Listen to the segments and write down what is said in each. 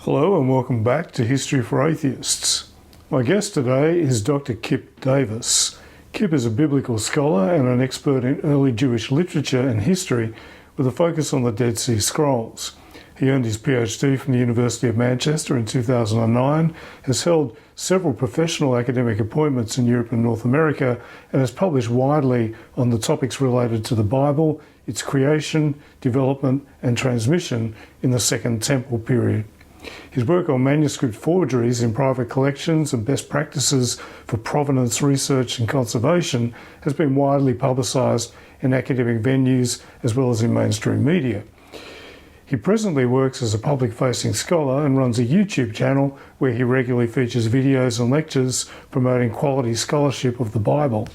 Hello and welcome back to History for Atheists. My guest today is Dr Kipp Davis. Kipp is a biblical scholar and an expert in early Jewish literature and history with a focus on the Dead Sea Scrolls. He earned his Ph.D. from the University of Manchester in 2009, has held several professional academic appointments in Europe and North America, and has published widely on the topics related to the Bible, its creation, development and transmission in the Second Temple period. His work on manuscript forgeries in private collections and best practices for provenance research and conservation has been widely publicised in academic venues as well as in mainstream media. He presently works as a public-facing scholar and runs a YouTube channel where he regularly features videos and lectures promoting quality scholarship of the Bible.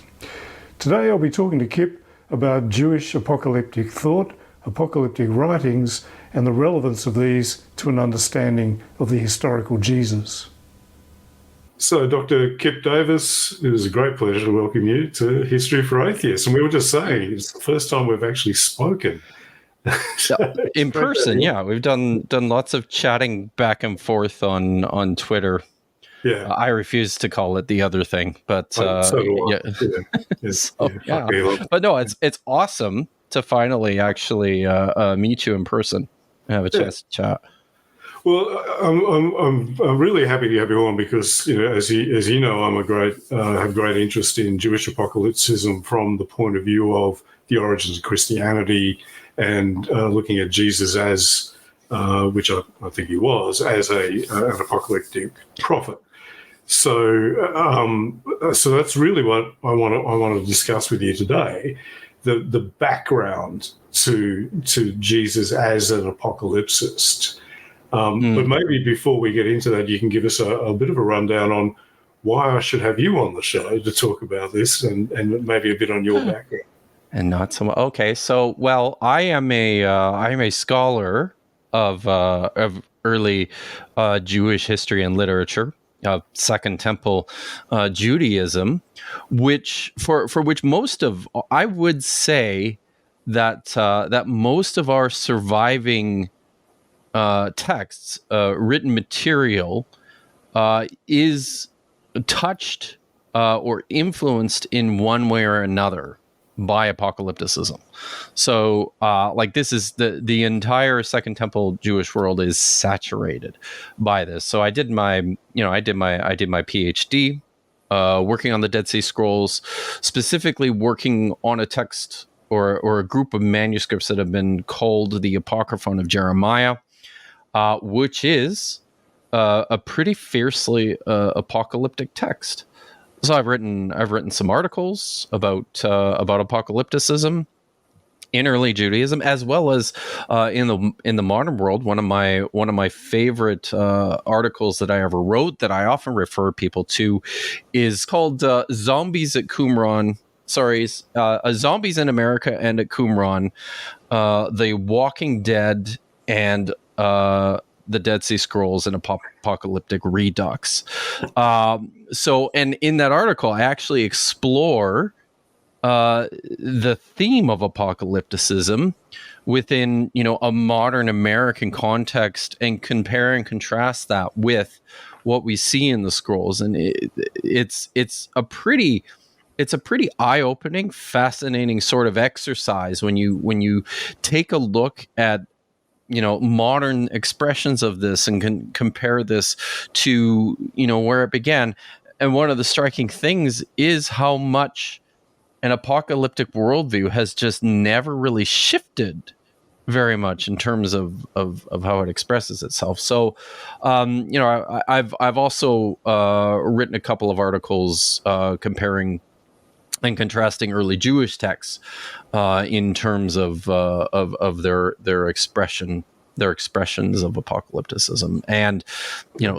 Today I'll be talking to Kipp about Jewish apocalyptic thought, apocalyptic writings, and the relevance of these to an understanding of the historical Jesus. So, Dr. Kipp Davis, it was a great pleasure to welcome you to History for Atheists. And we were just saying, it's the first time we've actually spoken. In person, yeah. We've done lots of chatting back and forth on Twitter. Yeah. I refuse to call it the other thing, but But no, it's awesome to finally actually meet you in person and have a chance to chat. Well, I'm really happy to have you on because, you know, as you know, I'm have great interest in Jewish apocalypticism from the point of view of the origins of Christianity and looking at Jesus as, which I think he was, as an apocalyptic prophet. So that's really what I want to discuss with you today. The background to Jesus as an apocalypsist. But maybe before we get into that, you can give us a bit of a rundown on why I should have you on the show to talk about this and maybe a bit on your background. And not so much. Okay, so I am a scholar of early Jewish history and literature, Second Temple Judaism, which for which most of, I would say that most of our surviving texts, written material, is touched or influenced in one way or another by apocalypticism. So this is the entire Second Temple Jewish world is saturated by this. So I did my Ph.D. Working on the Dead Sea Scrolls, specifically working on a text or a group of manuscripts that have been called the Apocryphon of Jeremiah, which is a pretty fiercely apocalyptic text. So I've written some articles about apocalypticism in early Judaism, as well as in the modern world. One of my favorite articles that I ever wrote, that I often refer people to, is called "Zombies at Qumran." Zombies in America and at Qumran, The Walking Dead and the Dead Sea Scrolls and Apocalyptic Redux. And in that article, I actually explore the theme of apocalypticism within, a modern American context and compare and contrast that with what we see in the scrolls. And it's a pretty eye-opening, fascinating sort of exercise when you take a look at modern expressions of this and compare this to where it began. And one of the striking things is how much an apocalyptic worldview has just never really shifted very much in terms of how it expresses itself. So, I've also written a couple of articles comparing and contrasting early Jewish texts in terms of their expressions of apocalypticism, and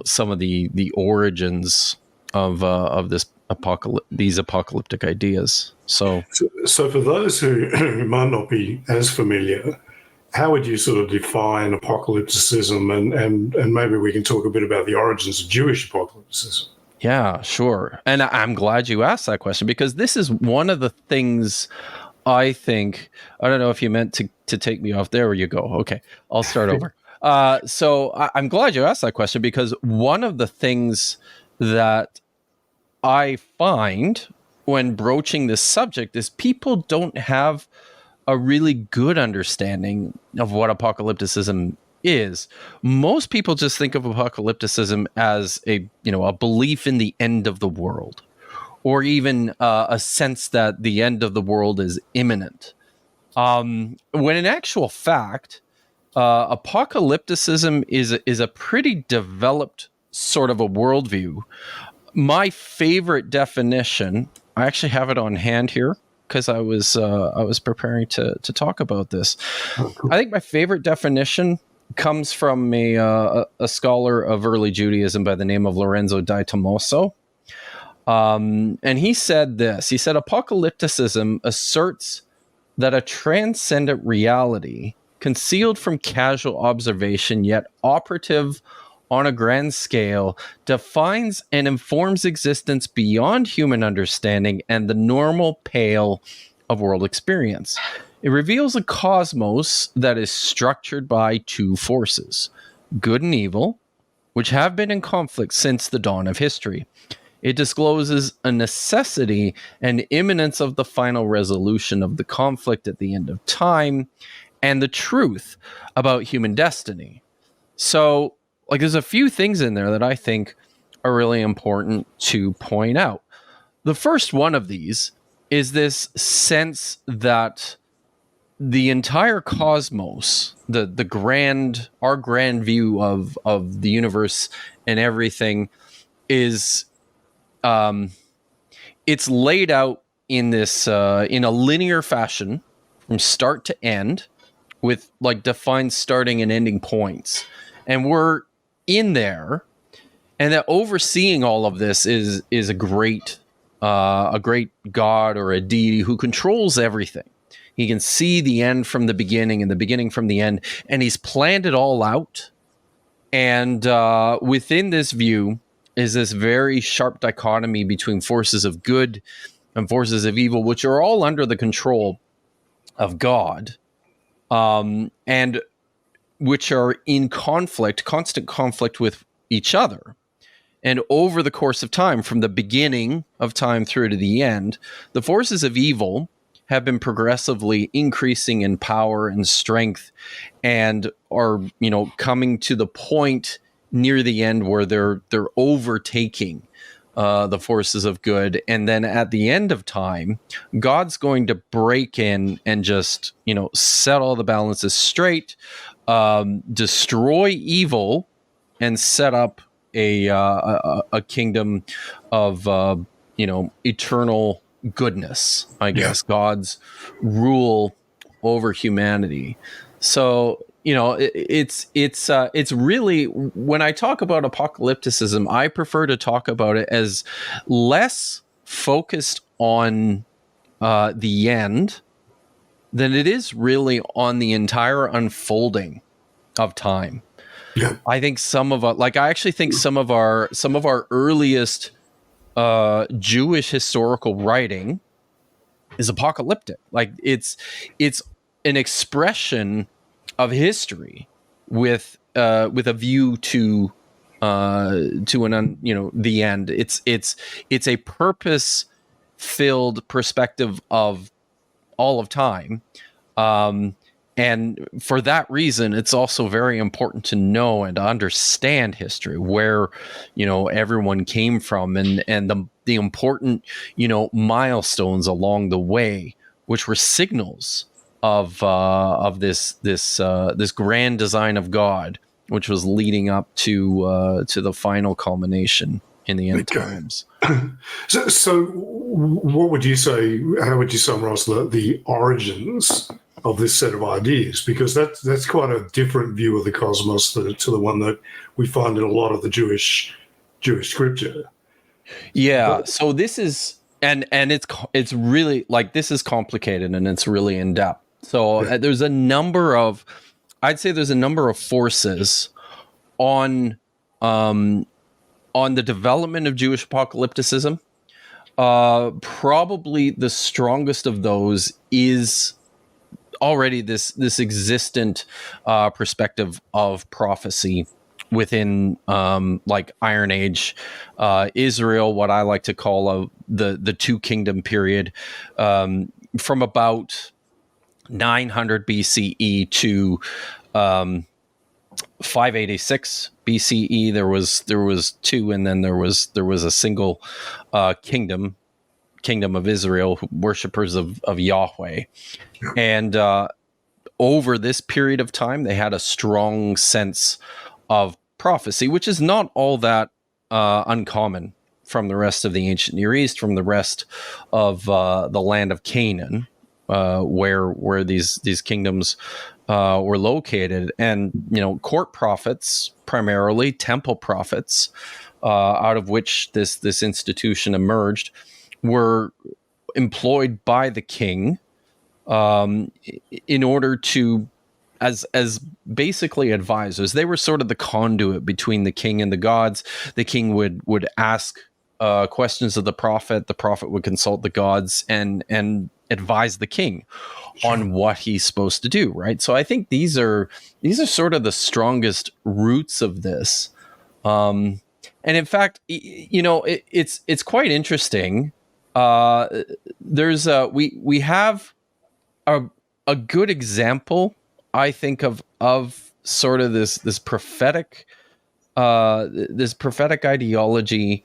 some of the origins of these apocalyptic ideas. So for those who might not be as familiar, how would you sort of define apocalypticism, and maybe we can talk a bit about the origins of Jewish apocalypticism? Yeah, sure. And I'm glad you asked that question, because this is one of the things I think, I don't know if you meant to take me off there or you go. Okay, I'll start over. I'm glad you asked that question, because one of the things that I find when broaching this subject is people don't have a really good understanding of what apocalypticism is. Most people just think of apocalypticism as a belief in the end of the world, or even a sense that the end of the world is imminent. When in actual fact, apocalypticism is a pretty developed sort of a worldview. My favorite definition, I actually have it on hand here because I was preparing to talk about this. I think my favorite definition comes from a scholar of early Judaism by the name of Lorenzo di Tomaso. And he said this. He said, apocalypticism asserts that a transcendent reality, concealed from casual observation yet operative on a grand scale, defines and informs existence beyond human understanding and the normal pale of world experience. It reveals a cosmos that is structured by two forces, good and evil, which have been in conflict since the dawn of history. It discloses a necessity and imminence of the final resolution of the conflict at the end of time, and the truth about human destiny. So, there's a few things in there that I think are really important to point out. The first one of these is this sense that the entire cosmos, our grand view of the universe and everything is, it's laid out in this, in a linear fashion from start to end with defined starting and ending points. And we're in there, and that overseeing all of this is a great God or a deity who controls everything. He can see the end from the beginning and the beginning from the end, and he's planned it all out. And within this view is this very sharp dichotomy between forces of good and forces of evil, which are all under the control of God, and which are in constant conflict with each other. And over the course of time, from the beginning of time through to the end, the forces of evil have been progressively increasing in power and strength, and are, coming to the point near the end where they're overtaking the forces of good. And then at the end of time, God's going to break in and just, set all the balances straight, destroy evil, and set up a kingdom of eternal goodness, I guess. Yeah. God's rule over humanity. So it's really, when I talk about apocalypticism, I prefer to talk about it as less focused on the end than it is really on the entire unfolding of time. Yeah. I think I actually think some of our earliest Jewish historical writing is apocalyptic. It's an expression of history with a view to the end. It's a purpose filled perspective of all of time. And for that reason, it's also very important to know and to understand history, where, everyone came from, and the important, milestones along the way, which were signals of this grand design of God, which was leading up to the final culmination in the end times. So what would you say? How would you summarize the origins of this set of ideas? Because that's quite a different view of the cosmos to the one that we find in a lot of the Jewish scripture. Yeah. So this is, and it's really, this is complicated, and it's really in depth. So there's a number of forces on the development of Jewish apocalypticism. Probably the strongest of those is already this existent perspective of prophecy within like Iron Age Israel, what I like to call the Two Kingdom period, from about 900 BCE to 586 BCE. There was two, and then there was a single kingdom of Israel, worshippers of Yahweh. And over this period of time, they had a strong sense of prophecy, which is not all that uncommon from the rest of the ancient Near East, from the rest of the land of Canaan, where these kingdoms were located. And, court prophets, primarily temple prophets, out of which this institution emerged, were employed by the king in order to, as basically advisors. They were sort of the conduit between the king and the gods. The king would ask questions of the prophet would consult the gods and advise the king on what he's supposed to do, right? So I think these are sort of the strongest roots of this. And in fact, it's quite interesting. There's we have a good example, I think, of sort of this prophetic ideology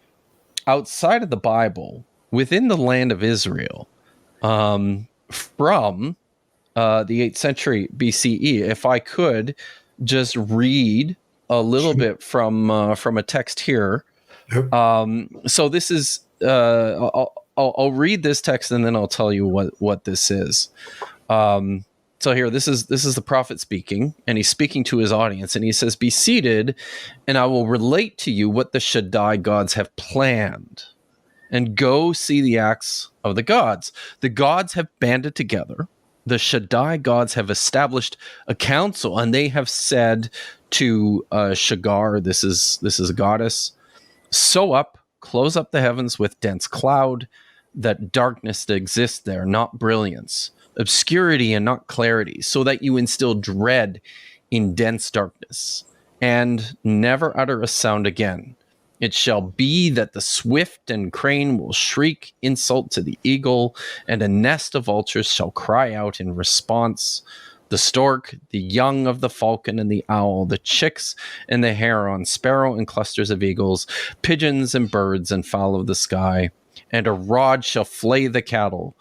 outside of the Bible within the land of Israel, from the 8th century BCE. If I could just read a little bit from a text here. Yep. So this is I'll read this text and then I'll tell you what this is. So here, this is the prophet speaking, and he's speaking to his audience, and he says, "Be seated, and I will relate to you what the Shaddai gods have planned, and go see the acts of the gods. The gods have banded together. The Shaddai gods have established a council, and they have said to Shagar, this is a goddess, close up the heavens with dense cloud, that darkness exists there, not brilliance, obscurity and not clarity, so that you instill dread in dense darkness, and never utter a sound again. It shall be that the swift and crane will shriek insult to the eagle, and a nest of vultures shall cry out in response. The stork, the young of the falcon and the owl, the chicks and the heron, sparrow and clusters of eagles, pigeons and birds and fowl of the sky. And a rod shall flay the cattle.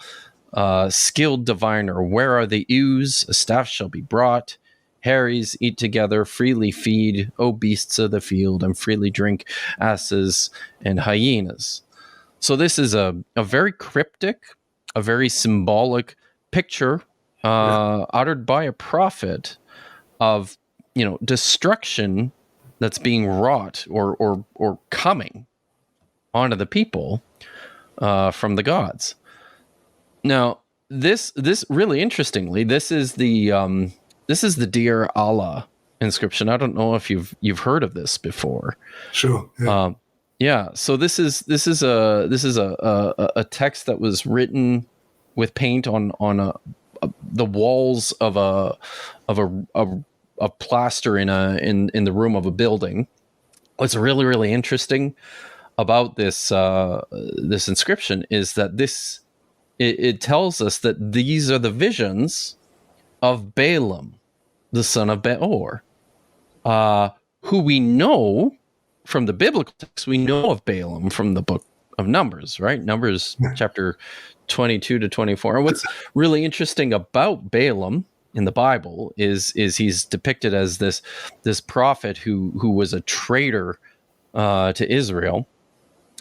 Skilled diviner, where are the ewes? A staff shall be brought. Hares eat together, freely feed, O beasts of the field, and freely drink, asses and hyenas." So this is a very cryptic, a very symbolic picture uttered by a prophet of, destruction that's being wrought or coming onto the people from the gods. Now, this really interestingly, this is the Dear Allah inscription. I don't know if you've heard of this before. Sure. Yeah. Yeah. So this is a text that was written with paint on the walls of a plaster in the room of a building. What's really, really interesting about this inscription is that it tells us that these are the visions of Balaam, the son of Beor, who we know from the biblical text. We know of Balaam from the book of Numbers, right? Numbers chapter 22 to 24. And what's really interesting about Balaam in the Bible is he's depicted as this prophet who was a traitor to Israel.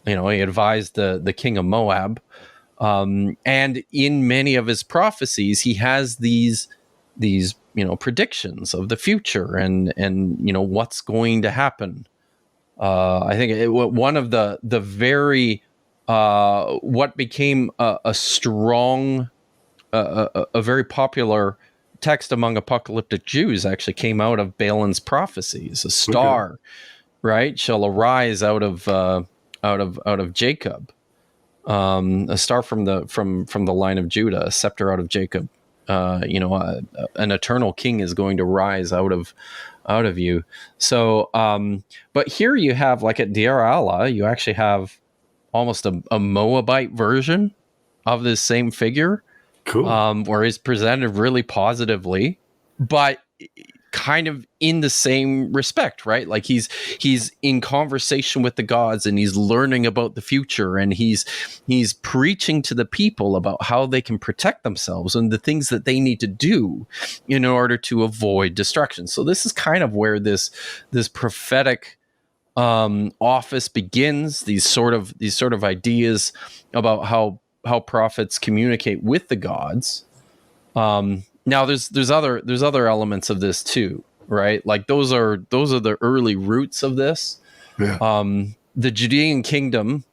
He advised the king of Moab. And in many of his prophecies, he has these predictions of the future and what's going to happen. I think one of the very what became a strong, a very popular text among apocalyptic Jews actually came out of Balaam's prophecies. A star, right, shall arise out of Jacob. A star from the line of Judah, a scepter out of Jacob an eternal king is going to rise out of you. So, but here you have, like at Deir Allah, you actually have almost a Moabite version of this same figure, Cool. where he's presented really positively, but kind of in the same respect, right? Like he's in conversation with the gods, and he's learning about the future, and he's preaching to the people about how they can protect themselves and the things that they need to do in order to avoid destruction. So this is kind of where this prophetic office begins. These sort of ideas about how prophets communicate with the gods. Now there's other elements of this too, right? Like those are the early roots of this. Yeah. The Judean kingdom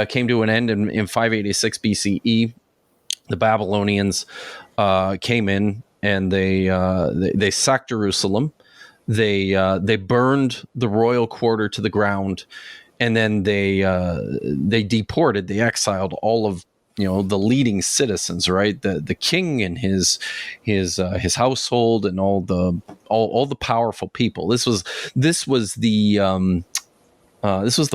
came to an end in 586 BCE. The Babylonians came in, and they sacked Jerusalem. They burned the royal quarter to the ground, and then they deported, they exiled all of the leading citizens, right? The king and his household, and all the powerful people. This was the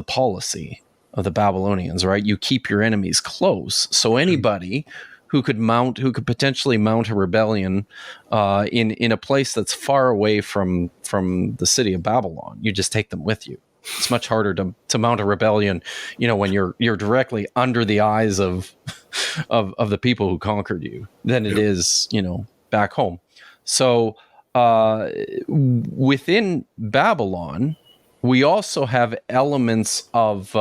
policy of the Babylonians, right? You keep your enemies close. So anybody who could potentially mount a rebellion in a place that's far away from the city of Babylon, you just take them with you. It's much harder to mount a rebellion, when you're directly under the eyes of the people who conquered you, than it is, back home. So within Babylon, we also have elements of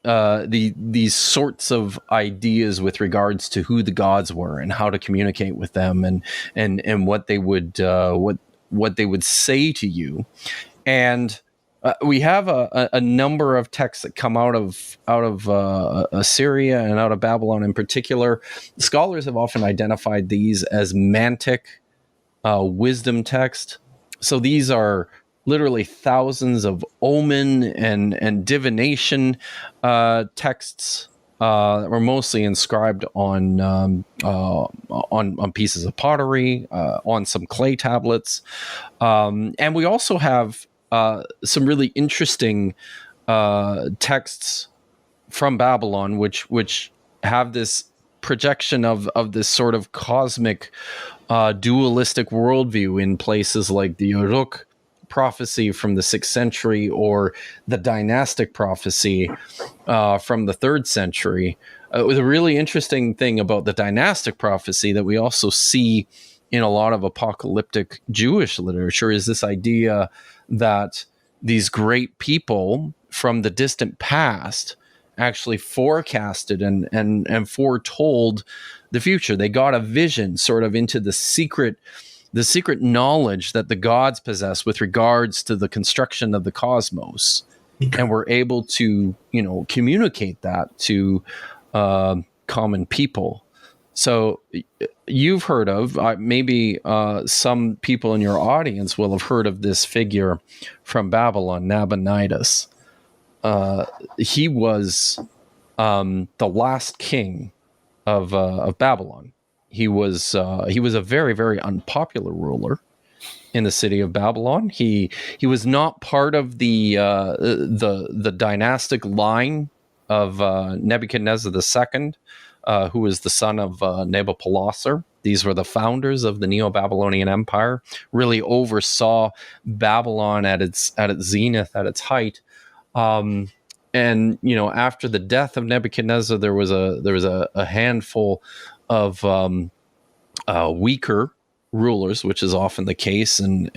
these sorts of ideas with regards to who the gods were and how to communicate with them, and what they would say to you. And we have a number of texts that come out of Assyria and out of Babylon in particular. Scholars have often identified these as mantic wisdom text. So these are literally thousands of omen and divination texts that were mostly inscribed on pieces of pottery, on some clay tablets, and we also have some really interesting texts from Babylon, which have this projection of this sort of cosmic dualistic worldview in places like the Uruk prophecy from the 6th century, or the dynastic prophecy from the 3rd century. The really interesting thing about the dynastic prophecy that we also see in a lot of apocalyptic Jewish literature is this idea that these great people from the distant past actually forecasted and foretold the future. They got a vision sort of into the secret knowledge that the gods possess with regards to the construction of the cosmos, and were able to communicate that to common people. So you've heard of, maybe some people in your audience will have heard of this figure from Babylon, Nabonidus. He was the last king of Babylon. He was a very, very unpopular ruler in the city of Babylon. He was not part of the dynastic line of Nebuchadnezzar II, who was the son of Nabopolassar. These were the founders of the Neo-Babylonian Empire, really oversaw Babylon at its zenith, at its height. And after the death of Nebuchadnezzar, there was a handful of weaker rulers, which is often the case, and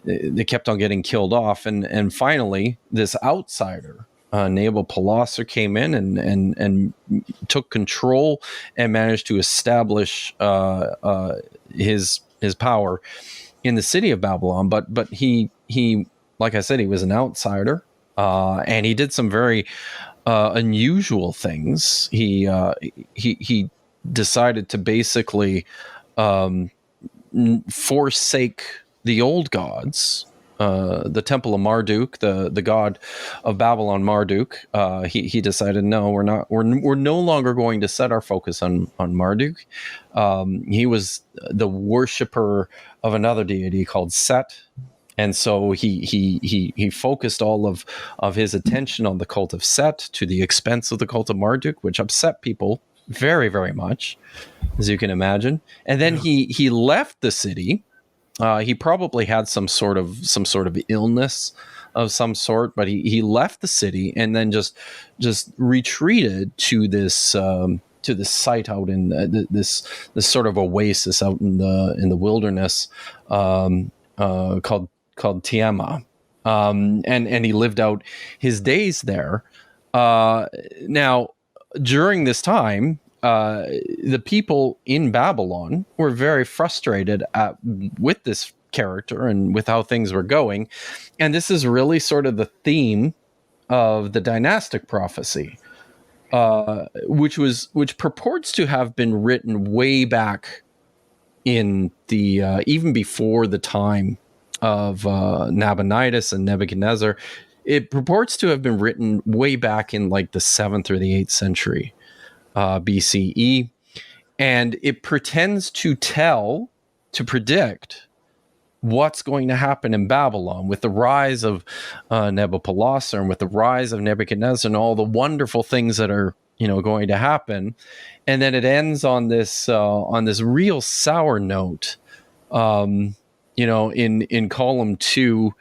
they kept on getting killed off, and finally this outsider, Nabopolassar, came in and took control and managed to establish his power in the city of Babylon. But he like I said, he was an outsider, and he did some very unusual things. He decided to basically forsake the old gods, the temple of Marduk, the god of Babylon, Marduk. He decided, no, we're no longer going to set our focus on Marduk. He was the worshiper of another deity called Set. And so he focused all of his attention on the cult of Set to the expense of the cult of Marduk, which upset people very, very much, as you can imagine. And then he left the city. He probably had some sort of illness of some sort, but he left the city and then just retreated to this site out in this sort of oasis out in the wilderness called Tiama, and he lived out his days there. Now, during this time, the people in Babylon were very frustrated with this character and with how things were going. And this is really sort of the theme of the dynastic prophecy, which purports to have been written way back in the even before the time of Nabonidus and Nebuchadnezzar. It purports to have been written way back in like the 7th or the 8th century BCE, and it pretends to predict what's going to happen in Babylon with the rise of Nebuchadnezzar and with the rise of Nebuchadnezzar and all the wonderful things that are going to happen. And then it ends on this real sour note. In column 2,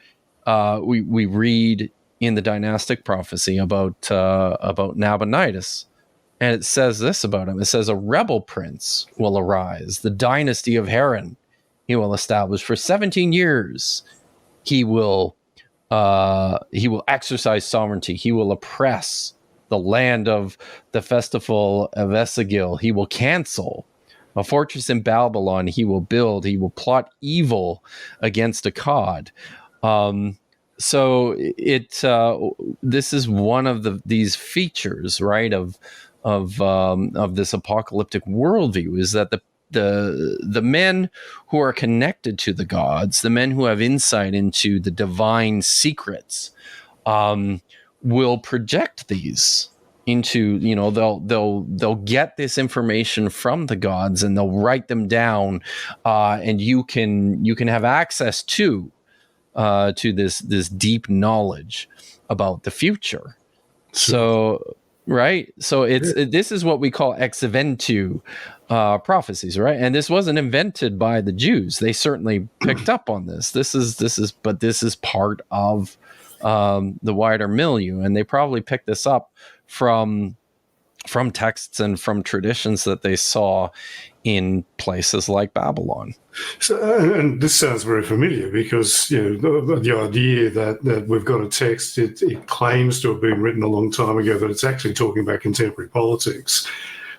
we read in the dynastic prophecy about Nabonidus. And it says this about him. It says, a rebel prince will arise, the dynasty of Haran. He will establish for 17 years. He will exercise sovereignty. He will oppress the land of the festival of Esagil. He will cancel a fortress in Babylon. He will build. He will plot evil against Akkad. So this is one of these features, right, of this apocalyptic worldview, is that the men who are connected to the gods, the men who have insight into the divine secrets, will project these into, they'll get this information from the gods and they'll write them down, and you can have access to this deep knowledge about the future. So, right. So this is what we call ex eventu prophecies, right? And this wasn't invented by the Jews. They certainly picked up on this. This is part of the wider milieu, and they probably picked this up from texts and from traditions that they saw in places like Babylon. So, and this sounds very familiar because the idea that we've got a text, it claims to have been written a long time ago, but it's actually talking about contemporary politics.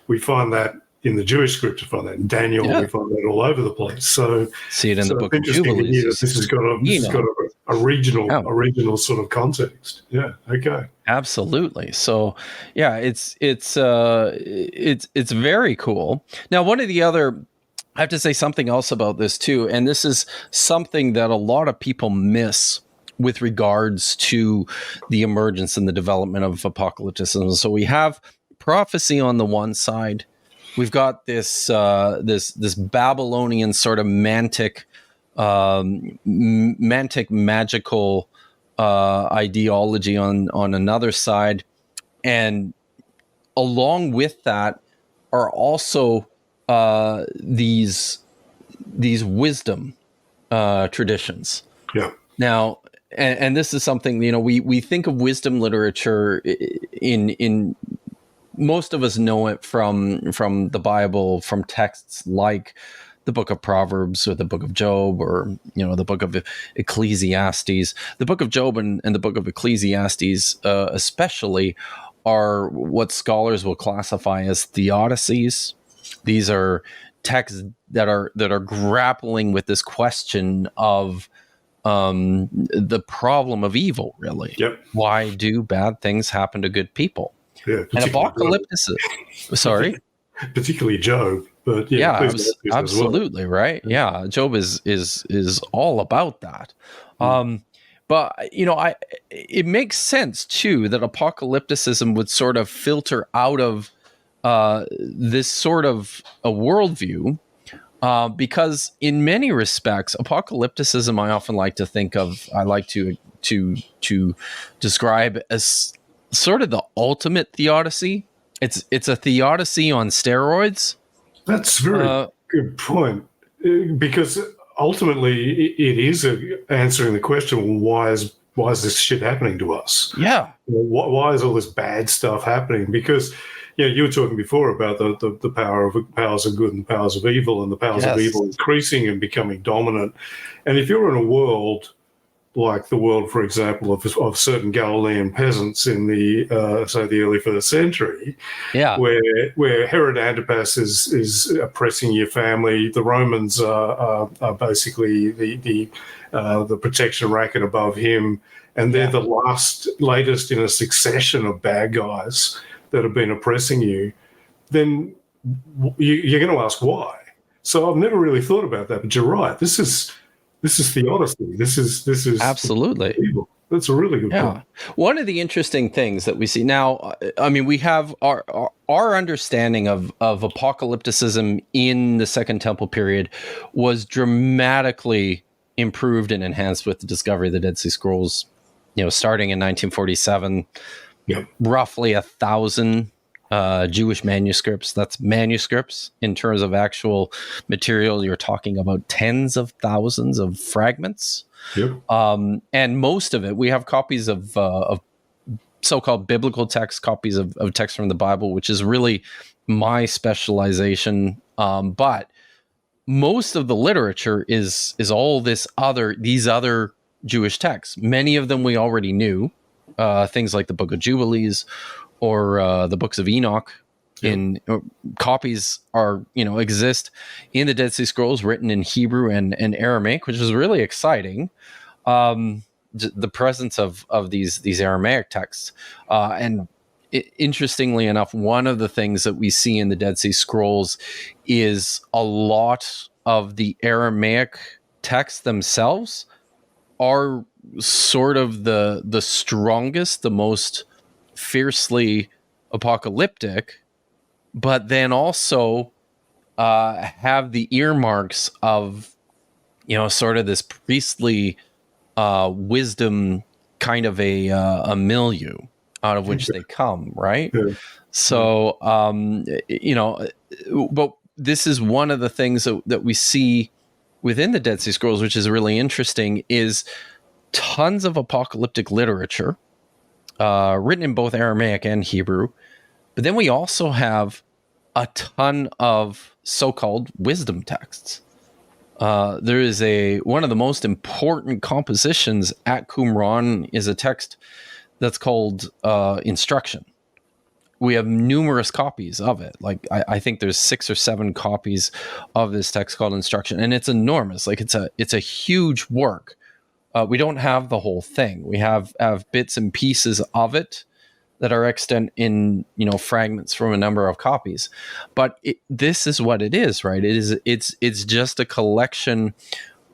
We find that in the Jewish scripture, find that in Daniel, we find that all over the place. So see it in the Book of Jubilees. This has got a regional sort of context. Yeah. Okay. Absolutely. So yeah, it's very cool. Now, one of the other, I have to say something else about this too, and this is something that a lot of people miss with regards to the emergence and the development of apocalypticism. So we have prophecy on the one side. We've got this Babylonian sort of mantic magical ideology on another side, and along with that are also these wisdom traditions. Yeah. Now, and this is something we think of wisdom literature in most of us know it from the Bible, from texts like the book of Proverbs or the book of Job, or the book of Ecclesiastes. The book of Job and the book of Ecclesiastes especially are what scholars will classify as theodicies. These are texts that are grappling with this question of the problem of evil, really. Yep. Why do bad things happen to good people? Yeah, and apocalypticism. Sorry, particularly Job, but absolutely, well. Right? Yeah, Job is all about that. But it makes sense too that apocalypticism would sort of filter out of this sort of a worldview, because in many respects, apocalypticism I often like to think of. I like to describe as sort of the ultimate theodicy. It's a theodicy on steroids. That's a very good point, because ultimately it is answering the question, well, why is this shit happening to us? Yeah. Why is all this bad stuff happening? Because you were talking before about the powers of good and powers of evil, and the powers of evil increasing and becoming dominant. And if you're in a world like the world, for example, of certain Galilean peasants in the early 1st century, where Herod Antipas is oppressing your family, the Romans are basically the protection racket above him, and they're the latest in a succession of bad guys that have been oppressing you, then you're going to ask why. So I've never really thought about that, but you're right. This is theodicy. This is absolutely evil. That's a really good point. One of the interesting things that we see now, I mean, we have our understanding of apocalypticism in the Second Temple period was dramatically improved and enhanced with the discovery of the Dead Sea Scrolls. Starting in 1947, roughly 1,000 Jewish manuscripts. That's manuscripts. In terms of actual material, you're talking about tens of thousands of fragments. And most of it, we have copies of so-called biblical text, copies of text from the Bible, which is really my specialization. But most of the literature is all these other Jewish texts. Many of them we already knew, things like the Book of Jubilees or the books of Enoch. In copies exist in the Dead Sea Scrolls written in Hebrew and Aramaic, which is really exciting. The presence of these Aramaic texts, and interestingly enough, one of the things that we see in the Dead Sea Scrolls is a lot of the Aramaic texts themselves are sort of the strongest, the most fiercely apocalyptic, but then also have the earmarks of sort of this priestly wisdom kind of a milieu out of which they come, right? So but this is one of the things that we see within the Dead Sea Scrolls, which is really interesting, is tons of apocalyptic literature written in both Aramaic and Hebrew. But then we also have a ton of so-called wisdom texts. There is one of the most important compositions at Qumran is a text that's called Instruction. We have numerous copies of it. Like I think there's 6 or 7 copies of this text called Instruction, and it's enormous. Like it's a huge work. We don't have the whole thing. We have bits and pieces of it that are extant in fragments from a number of copies. But this is what it is, right? It's just a collection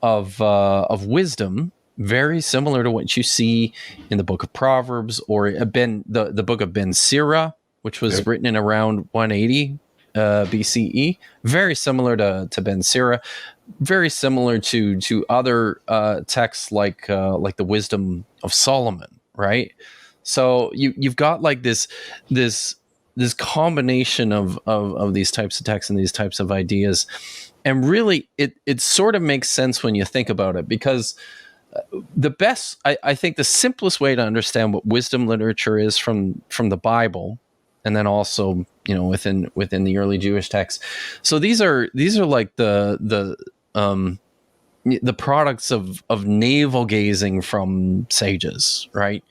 of wisdom, very similar to what you see in the Book of Proverbs or the Book of Ben Sira, which was written in around 180 BCE. Very similar to Ben Sira. Very similar to other texts like the Wisdom of Solomon, right? So you've got like this combination of these types of texts and these types of ideas, and really it sort of makes sense when you think about it, because I think the simplest way to understand what wisdom literature is from the Bible, and then also within the early Jewish texts. So these are like the products of navel gazing from sages, right?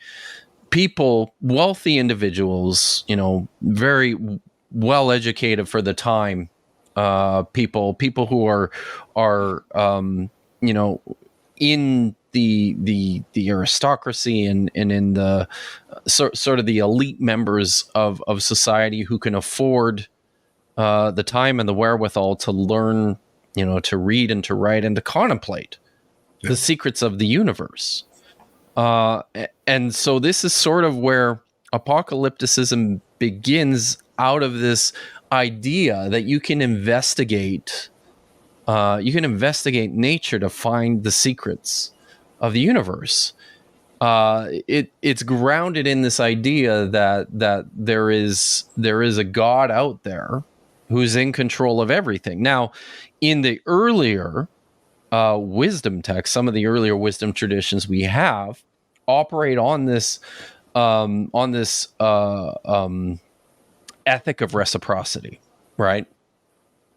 People, wealthy individuals, very well educated for the time, people who are in the aristocracy and in the sort of the elite members of society who can afford the time and the wherewithal to learn, to read and to write and to contemplate the secrets of the universe. And so this is sort of where apocalypticism begins, out of this idea that you can investigate nature to find the secrets of the universe. It's grounded in this idea that there is a God out there who's in control of everything. Now, in the earlier wisdom texts, some of the earlier wisdom traditions we have operate on this ethic of reciprocity, right?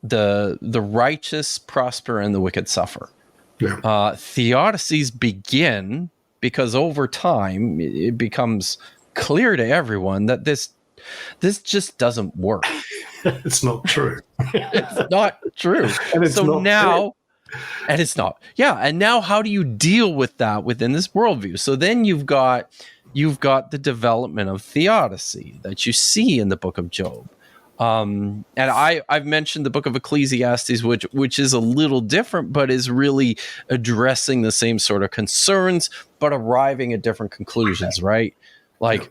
The righteous prosper and the wicked suffer. Yeah. Theodicies begin because over time it becomes clear to everyone that this just doesn't work. It's not true. It's not true. And it's so not now and it's not. Yeah. And now how do you deal with that within this worldview? So then you've got the development of theodicy that you see in the book of Job. And I've mentioned the book of Ecclesiastes, which is a little different, but is really addressing the same sort of concerns, but arriving at different conclusions, right? Like,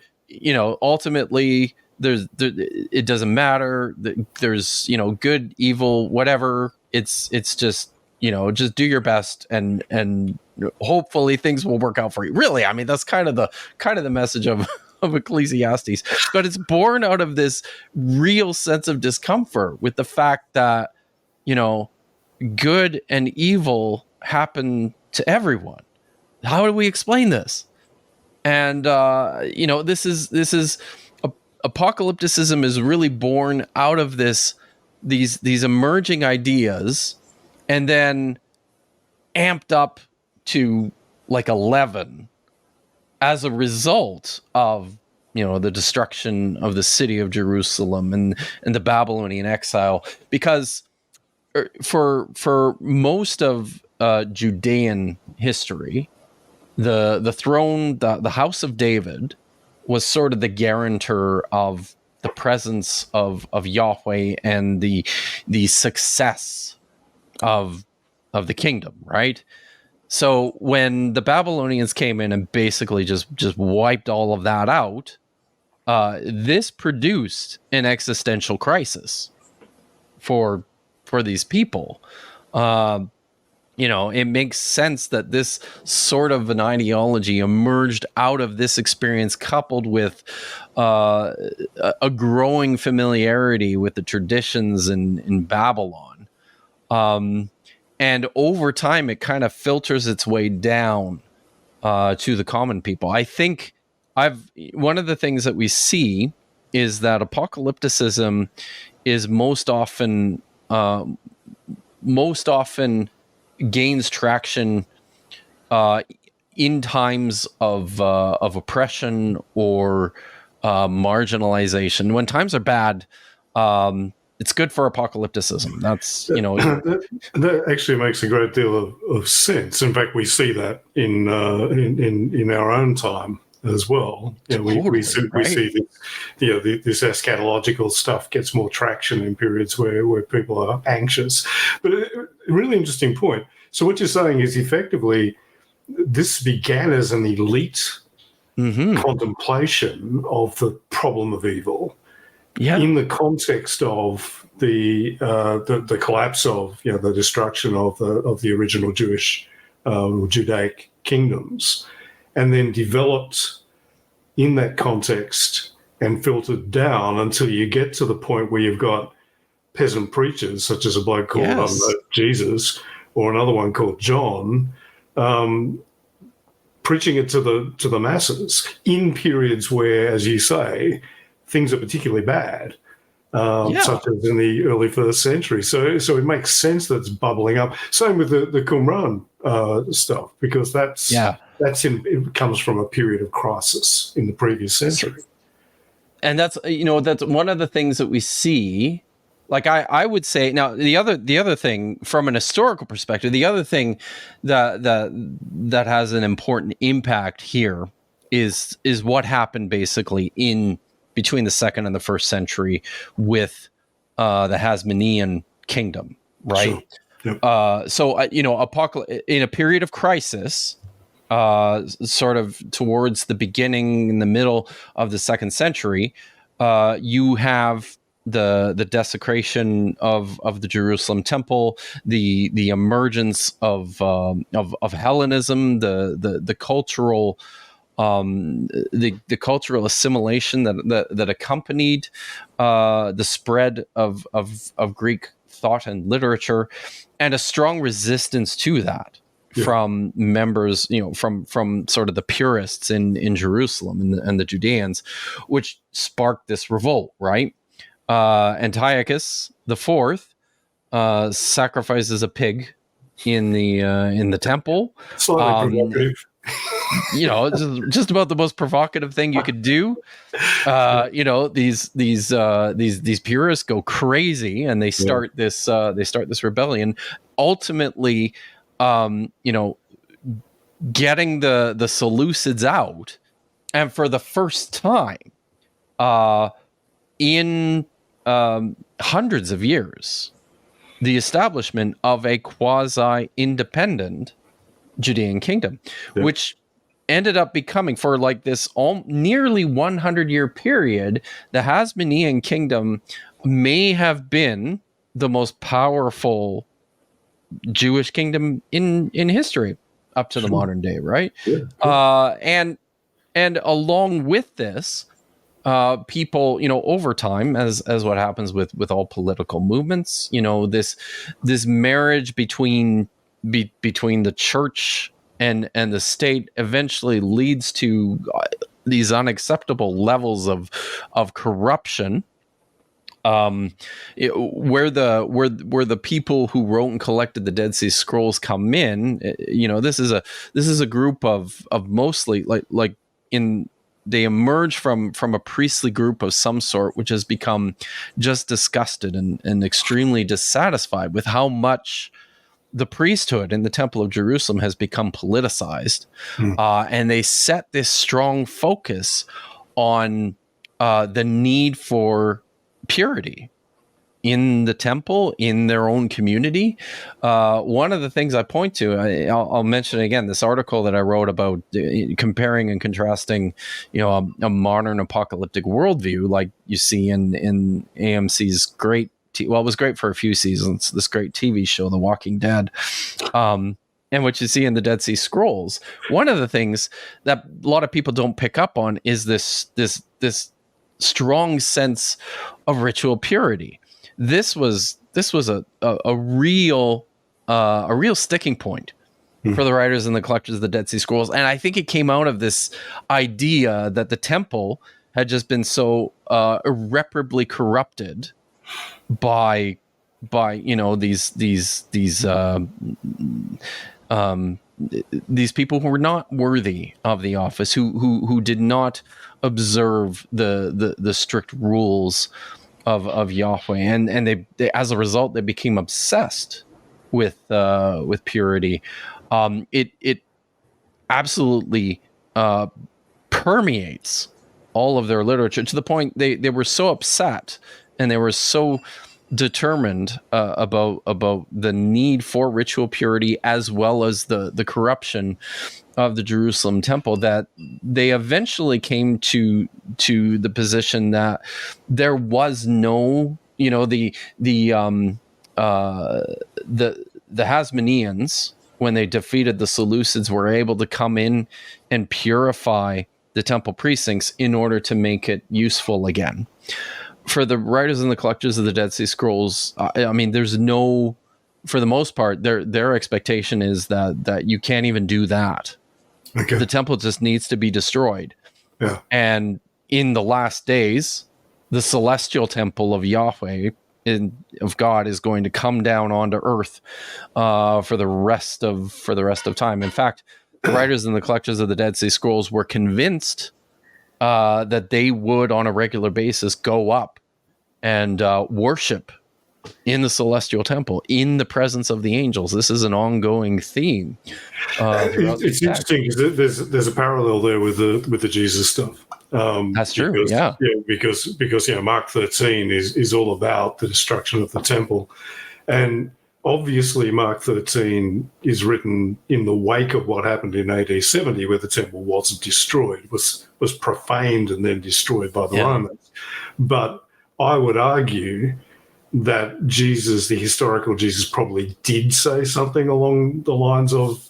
ultimately it doesn't matter. There's, good, evil, whatever. It's just, just do your best and hopefully things will work out for you. Really, I mean, that's kind of the message of Ecclesiastes, but it's born out of this real sense of discomfort with the fact that, good and evil happen to everyone. How do we explain this? And, this is apocalypticism is really born out of these emerging ideas, and then amped up to like 11 as a result of, the destruction of the city of Jerusalem and the Babylonian exile. Because for most of Judean history, the throne, the house of David, was sort of the guarantor of the presence of Yahweh and the success of the kingdom, right? So when the Babylonians came in and basically just wiped all of that out, this produced an existential crisis for these people. It makes sense that this sort of an ideology emerged out of this experience, coupled with a growing familiarity with the traditions in Babylon. And over time, it kind of filters its way down to the common people. I think one of the things that we see is that apocalypticism is most often gains traction in times of oppression or marginalization. When times are bad, it's good for apocalypticism. That's, that actually makes a great deal of sense. In fact, we see that in our own time as well. We see this eschatological stuff gets more traction in periods where people are anxious. But a really interesting point. So what you're saying is effectively this began as an elite contemplation of the problem of evil. Yeah. In the context of the collapse of the destruction of the original Jewish or Judaic kingdoms, and then developed in that context and filtered down until you get to the point where you've got peasant preachers such as a bloke called Jesus, or another one called John, preaching it to the masses in periods where, as you say, things are particularly bad, such as in the early first century. So it makes sense that it's bubbling up. Same with the Qumran stuff, because it comes from a period of crisis in the previous century. And that's one of the things that we see. Like I would say now, the other thing from an historical perspective, the other thing that has an important impact here is what happened basically in between the second and the first century with the Hasmonean kingdom, right? Sure. Yep. So in a period of crisis, sort of towards the beginning in the middle of the 2nd century, you have the desecration of the Jerusalem temple, the emergence of Hellenism, the cultural the cultural assimilation that accompanied the spread of Greek thought and literature, and a strong resistance to that from members, from sort of the purists in Jerusalem and the Judeans, which sparked this revolt, right? Antiochus IV sacrifices a pig in the temple. Slightly provocative. Just about the most provocative thing you could do. These purists go crazy and they start this rebellion. Ultimately, getting the Seleucids out, and for the first time in hundreds of years, the establishment of a quasi-independent Judean kingdom, which ended up becoming, for like this nearly 100-year period, the Hasmonean kingdom may have been the most powerful Jewish kingdom in history up to the modern day, right? And along with this, people, over time, as what happens with all political movements, this marriage between the church and the state eventually leads to these unacceptable levels of corruption. Where the people who wrote and collected the Dead Sea Scrolls come in, this is a group of mostly they emerge from a priestly group of some sort, which has become just disgusted and extremely dissatisfied with how much the priesthood in the Temple of Jerusalem has become politicized. And they set this strong focus on the need for purity in the temple, in their own community. One of the things I point to, I'll mention again, this article that I wrote about comparing and contrasting, a modern apocalyptic worldview, like you see in AMC's great, it was great for a few seasons, this great TV show, The Walking Dead, and what you see in the Dead Sea Scrolls. One of the things that a lot of people don't pick up on is this strong sense of ritual purity. This was a real sticking point for the writers and the collectors of the Dead Sea Scrolls, and I think it came out of this idea that the temple had just been so irreparably corrupted by these people who were not worthy of the office, who did not observe the strict rules of Yahweh, and they as a result they became obsessed with purity. It absolutely permeates all of their literature, to the point they were so upset and they were so determined about the need for ritual purity, as well as the corruption of the Jerusalem temple, that they eventually came to the position that there was no, the Hasmoneans, when they defeated the Seleucids, were able to come in and purify the temple precincts in order to make it useful again. For the writers and the collectors of the Dead Sea Scrolls, there's no, for the most part, their expectation is that you can't even do that. Okay. The temple just needs to be destroyed. Yeah. And in the last days, the celestial temple of Yahweh, of God, is going to come down onto earth for the rest of time. In fact, the writers and the collectors of the Dead Sea Scrolls were convinced that they would, on a regular basis, go up and worship in the celestial temple, in the presence of the angels. This is an ongoing theme. It's interesting because there's a parallel there with the Jesus stuff. That's true. Because Mark 13 is all about the destruction of the temple, and obviously Mark 13 is written in the wake of what happened in AD 70, where the temple wasn't destroyed, was profaned and then destroyed by the Romans. But I would argue that Jesus, the historical Jesus, probably did say something along the lines of,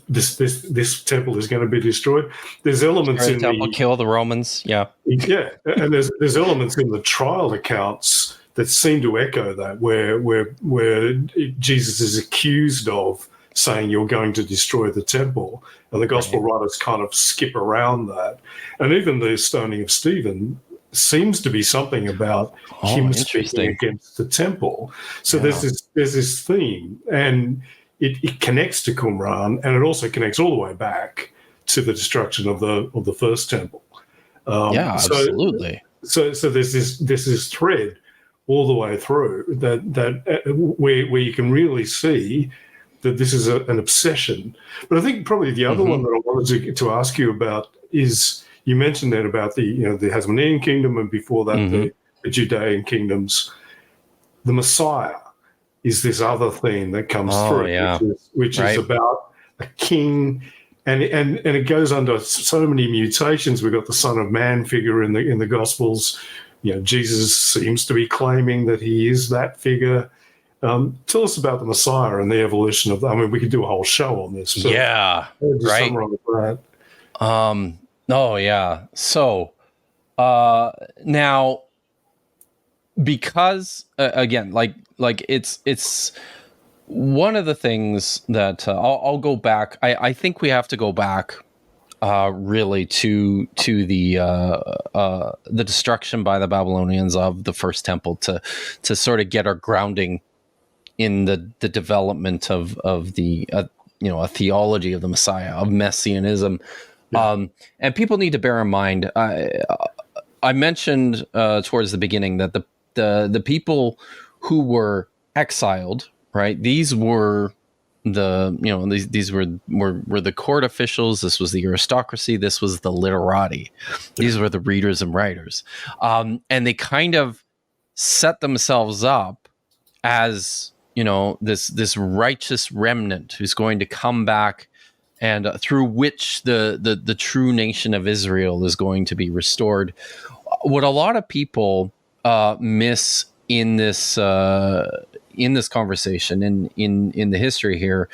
this temple is going to be destroyed. There's elements in temple, kill the Romans. Yeah, and there's elements in the trial accounts that seem to echo that, where Jesus is accused of saying you're going to destroy the temple, and the gospel writers kind of skip around that. And even the stoning of Stephen seems to be something about him speaking against the temple. So there's this theme, and it connects to Qumran, and it also connects all the way back to the destruction of the first temple. Absolutely. So there's this thread all the way through that where you can really see that this is an obsession. But I think probably the other one that I wanted to ask you about is, you mentioned that about the Hasmonean kingdom, and before that the Judean kingdoms. The Messiah is this other theme that comes through, which is about a king, and it goes under so many mutations. We've got the Son of Man figure in the Gospels. Jesus seems to be claiming that he is that figure. Tell us about the Messiah and the evolution of that. I mean, we could do a whole show on this. Summarize that. So now, because again, like it's one of the things that I'll go back. I think we have to go back really to the destruction by the Babylonians of the first temple to sort of get our grounding in the development of the a theology of the Messiah, of Messianism. And people need to bear in mind, I mentioned towards the beginning that the people who were exiled, right? These were these were the court officials. This was the aristocracy. This was the literati. These were the readers and writers. And they kind of set themselves up as, this righteous remnant who's going to come back, and through which the true nation of Israel is going to be restored. What a lot of people miss in this conversation, in the history here,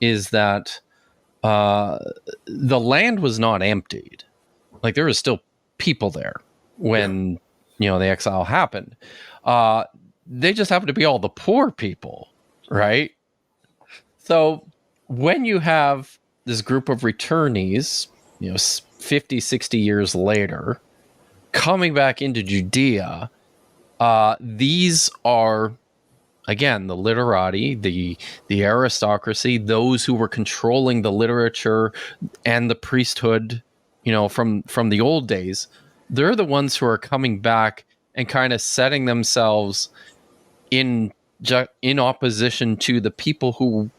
is that the land was not emptied. Like, there was still people there when the exile happened. They just happened to be all the poor people, right? So when you have this group of returnees, 50, 60 years later, coming back into Judea, these are, again, the literati, the aristocracy, those who were controlling the literature and the priesthood, from the old days. They're the ones who are coming back and kind of setting themselves in opposition to the people who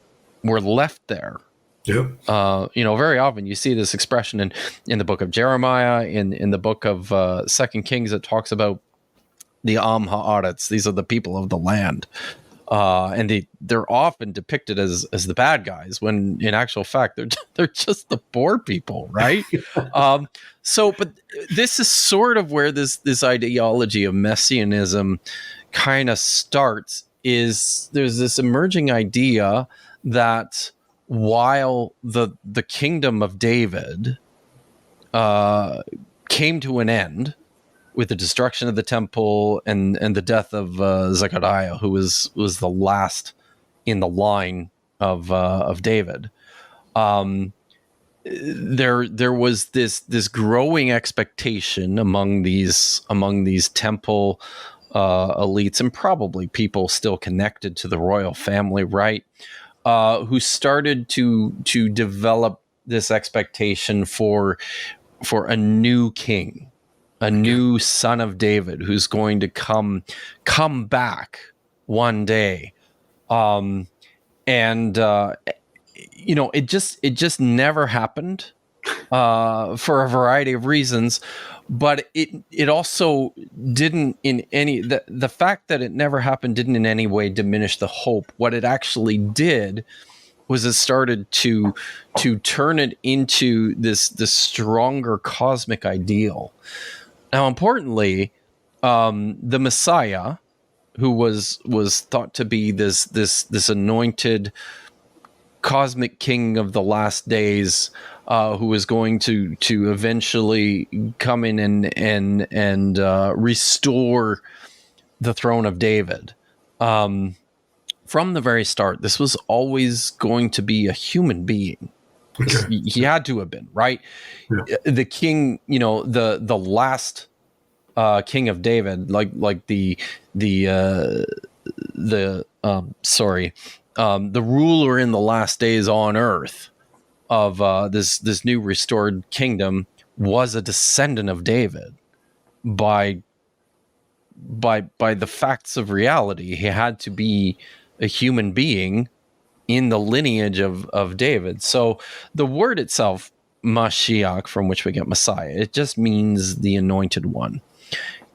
were left there. Very often you see this expression in the book of Jeremiah, in the book of 2 Kings. It talks about the Am Ha'aretz. These are the people of the land, and they're often depicted as the bad guys, when in actual fact they're just the poor people, right? But this is sort of where this ideology of messianism kind of starts. Is there's this emerging idea that while the kingdom of David came to an end with the destruction of the temple and the death of Zechariah, who was the last in the line of David, there was this growing expectation among these temple elites, and probably people still connected to the royal family, right? Who started to develop this expectation for a new king, a new son of David, who's going to come back one day. It just never happened for a variety of reasons. but it also didn't in any the fact that it never happened didn't in any way diminish the hope. What it actually did was it started to turn it into this stronger cosmic ideal. Now, importantly, the Messiah, who was thought to be this anointed cosmic king of the last days, who was going to eventually come in and restore the throne of David. From the very start, this was always going to be a human being. Okay. He had to have been, right? Yeah. The king, the last king of David, like the ruler in the last days on earth of this new restored kingdom was a descendant of David. By the facts of reality, he had to be a human being in the lineage of David. So the word itself, Mashiach, from which we get Messiah, it just means the anointed one.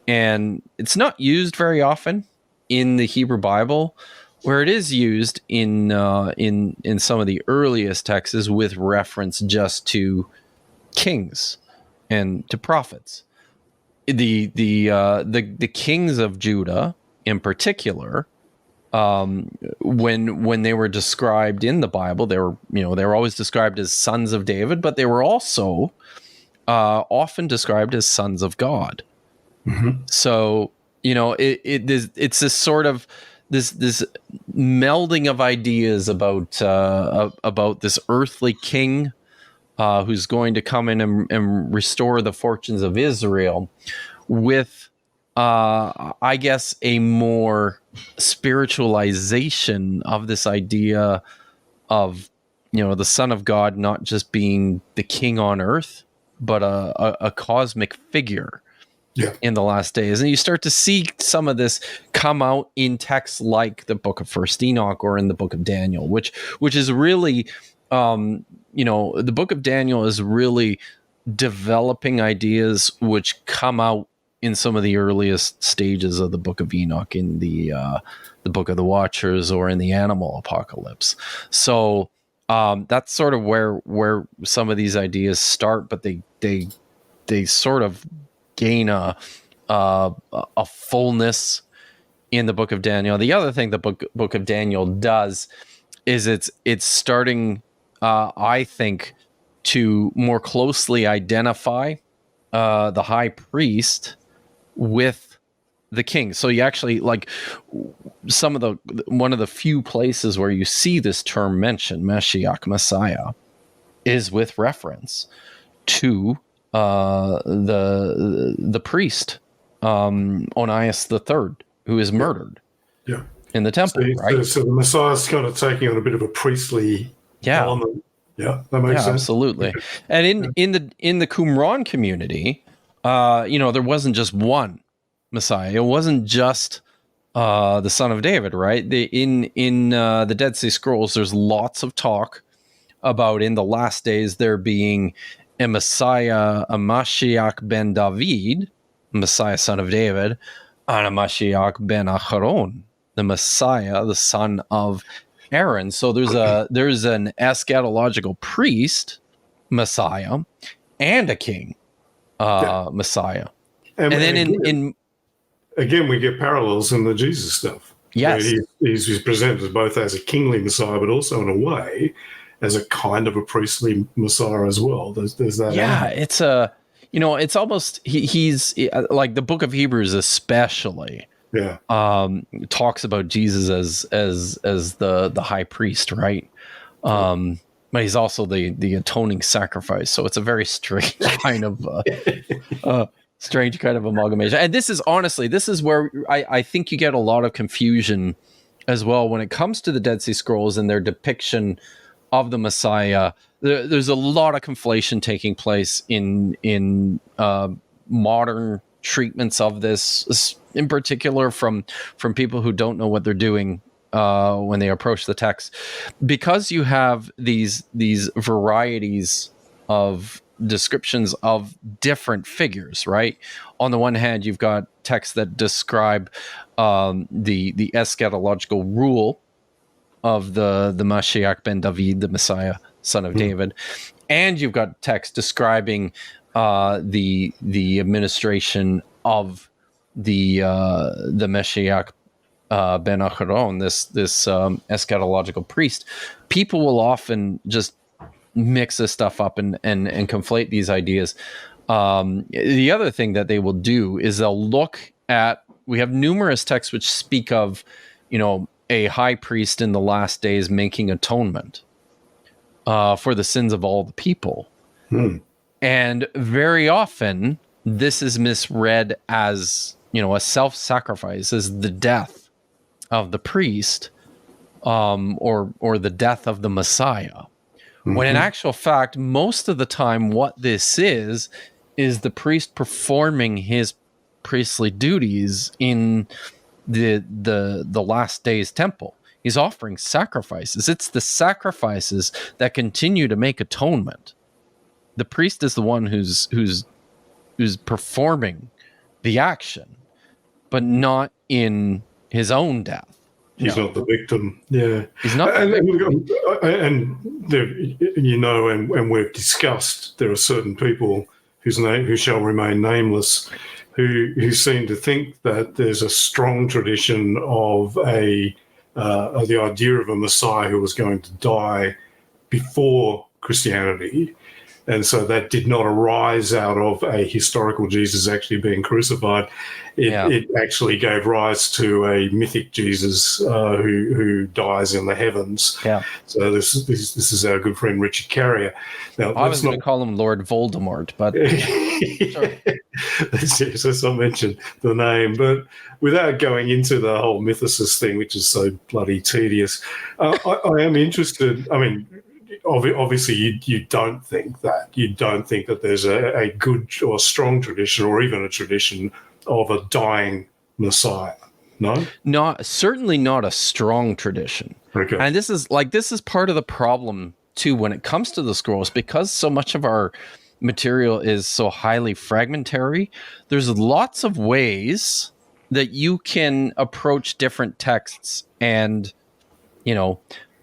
And it's not used very often in the Hebrew Bible. Where it is used in some of the earliest texts is with reference just to kings and to prophets. The kings of Judah in particular, when they were described in the Bible, they were always described as sons of David, but they were also often described as sons of God. Mm-hmm. So it's this sort of this melding of ideas about this earthly king who's going to come in and restore the fortunes of Israel with I guess a more spiritualization of this idea of the Son of God not just being the king on earth, but a cosmic figure. Yeah. In the last days. And you start to see some of this come out in texts like the book of First Enoch or in the book of Daniel, which is really, the book of Daniel is really developing ideas which come out in some of the earliest stages of the book of Enoch, in the book of the Watchers or in the animal apocalypse. So that's sort of where some of these ideas start, but they sort of gain a fullness in the book of Daniel. The other thing the book of Daniel does is it's starting, I think, to more closely identify the high priest with the king. So you actually, like, one of the few places where you see this term mentioned, Mashiach, Messiah, is with reference to the priest Onias III, who is murdered in the temple, right? So the Messiah's kind of taking on a bit of a priestly element. Yeah, that makes sense. Absolutely. And in the Qumran community, there wasn't just one Messiah. It wasn't just the son of David, right? In the Dead Sea Scrolls, there's lots of talk about in the last days there being a Messiah, a Mashiach ben David, Messiah son of David, and a Mashiach ben Acharon, the Messiah, the son of Aaron. So there's an eschatological priest, Messiah, and a king, Messiah. And then again, we get parallels in the Jesus stuff. Yes. He's presented both as a kingly Messiah, but also in a way as a kind of a priestly Messiah as well. There's that. Yeah, it's it's almost he's like the book of Hebrews especially. Yeah. Talks about Jesus as the high priest, right? But he's also the atoning sacrifice. So it's a very strange kind of amalgamation. And this is where I think you get a lot of confusion as well when it comes to the Dead Sea Scrolls and their depiction of the Messiah. There's a lot of conflation taking place in modern treatments of this, in particular from people who don't know what they're doing when they approach the text, because you have these varieties of descriptions of different figures, right? On the one hand, you've got texts that describe the eschatological rule of the Mashiach ben David, the Messiah, son of David, and you've got text describing the administration of the Mashiach ben Acharon, this eschatological priest. People will often just mix this stuff up and conflate these ideas. The other thing that they will do is they'll look at, we have numerous texts which speak of, a high priest in the last days making atonement for the sins of all the people. And very often this is misread as, a self-sacrifice, as the death of the priest, or the death of the Messiah. When in actual fact, most of the time, what this is the priest performing his priestly duties in the last days temple. He's offering sacrifices. It's the sacrifices that continue to make atonement. The priest is the one who's performing the action, but not in his own death. He's not the victim. Yeah, he's not. And we've discussed there are certain people who shall remain nameless, who seem to think that there's a strong tradition of the idea of a Messiah who was going to die before Christianity. And so that did not arise out of a historical Jesus actually being crucified. It actually gave rise to a mythic Jesus who dies in the heavens. Yeah. So this is our good friend Richard Carrier. Now, I was going to call him Lord Voldemort, but let's not mention the name. But without going into the whole mythicist thing, which is so bloody tedious, I am interested. I mean, obviously you don't think that. You don't think that there's a good or strong tradition or even a tradition of a dying Messiah, no? Certainly not a strong tradition. Okay. And this is part of the problem too when it comes to the scrolls, because so much of our material is so highly fragmentary. There's lots of ways that you can approach different texts and,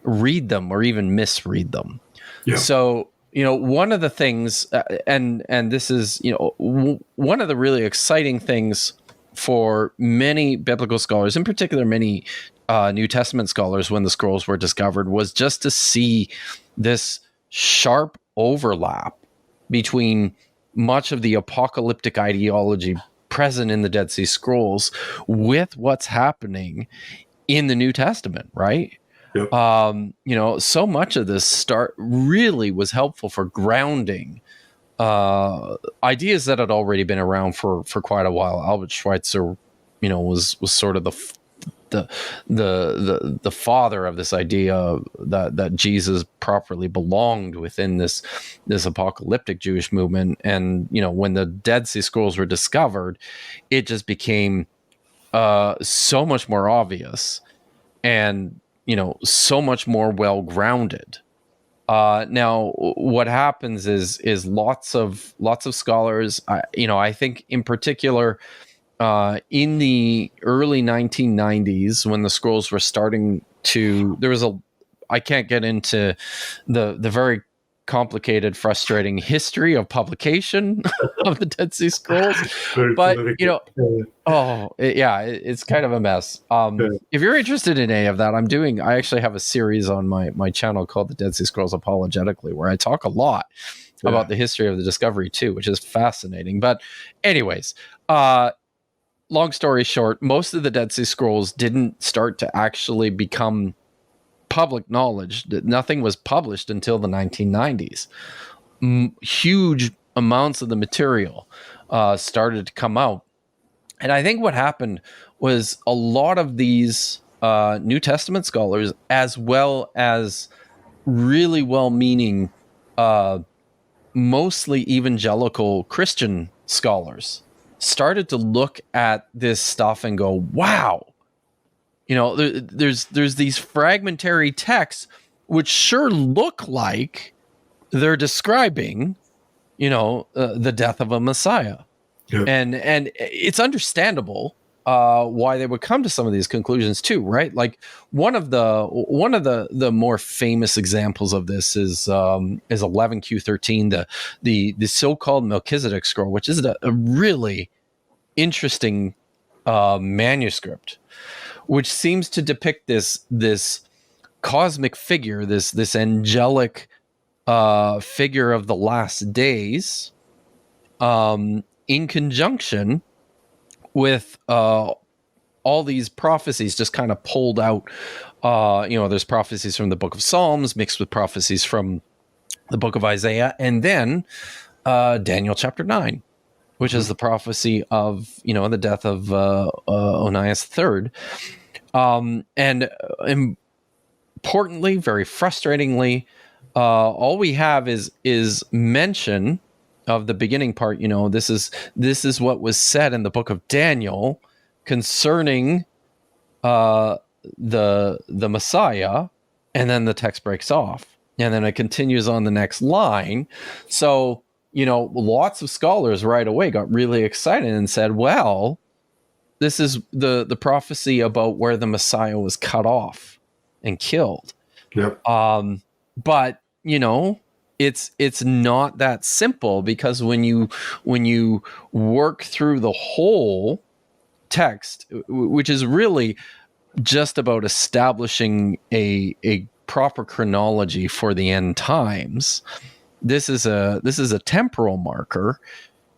read them or even misread them. Yeah. So, one of the things, and this is, one of the really exciting things for many biblical scholars, in particular many New Testament scholars when the scrolls were discovered, was just to see this sharp overlap between much of the apocalyptic ideology present in the Dead Sea Scrolls with what's happening in the New Testament, right? Yep. So much of this really was helpful for grounding ideas that had already been around for quite a while. Albert Schweitzer, was sort of the father of this idea that Jesus properly belonged within this apocalyptic Jewish movement. And when the Dead Sea Scrolls were discovered, it just became so much more obvious and so much more well-grounded. Now, what happens is lots of scholars, I think in particular, in the early 1990s, when the scrolls were starting to, I can't get into the very complicated, frustrating history of publication of the Dead Sea Scrolls, but it's kind of a mess. If you're interested in any of that, I actually have a series on my channel called the Dead Sea Scrolls Apologetically, where I talk a lot about the history of the discovery too, which is fascinating. But anyways, long story short, most of the Dead Sea Scrolls didn't start to actually become public knowledge. Nothing was published until the 1990s. Huge amounts of the material started to come out. And I think what happened was a lot of these New Testament scholars, as well as really well-meaning, mostly evangelical Christian scholars, started to look at this stuff and go, wow, there's these fragmentary texts which sure look like they're describing the death of a Messiah. Yeah. And it's understandable why they would come to some of these conclusions too, right? Like one of the more famous examples of this is 11Q13, the so-called Melchizedek scroll, which is a really interesting manuscript, which seems to depict this cosmic figure, this angelic figure of the last days, in conjunction with all these prophecies just kind of pulled out. There's prophecies from the book of Psalms mixed with prophecies from the book of Isaiah, and then Daniel chapter 9, which is the prophecy of, the death of Onias III. And importantly, very frustratingly, all we have is mention of the beginning part. This is what was said in the book of Daniel concerning the Messiah, and then the text breaks off, and then it continues on the next line. So lots of scholars right away got really excited and said, well, this is the prophecy about where the Messiah was cut off and killed. Yep. But it's not that simple, because when you work through the whole text, which is really just about establishing a proper chronology for the end times, this is a temporal marker,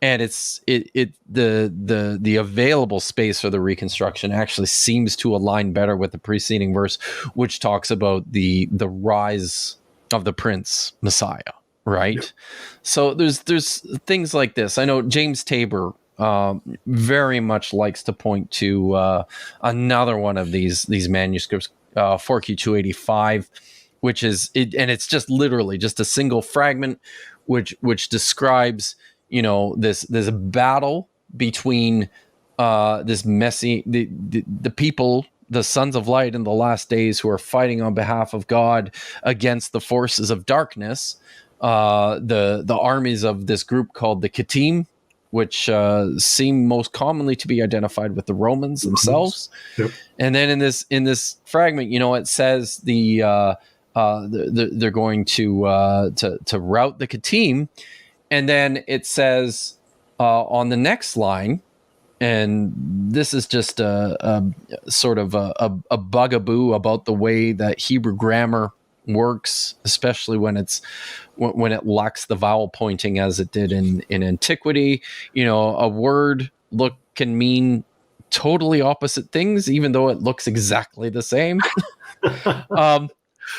and the available space for the reconstruction actually seems to align better with the preceding verse, which talks about the rise of the Prince Messiah, right? Yep. So there's things like this. I know James Tabor very much likes to point to another one of these manuscripts, 4Q285, which is it, and it's just literally just a single fragment, which describes this battle between the people, the sons of light in the last days, who are fighting on behalf of God against the forces of darkness, the armies of this group called the Kittim, which seem most commonly to be identified with the Romans themselves. Yep. And then in this fragment, it says they're going to rout the Kittim, and then it says on the next line, and this is just a sort of a bugaboo about the way that Hebrew grammar works, especially when it lacks the vowel pointing as it did in antiquity. A word can mean totally opposite things, even though it looks exactly the same.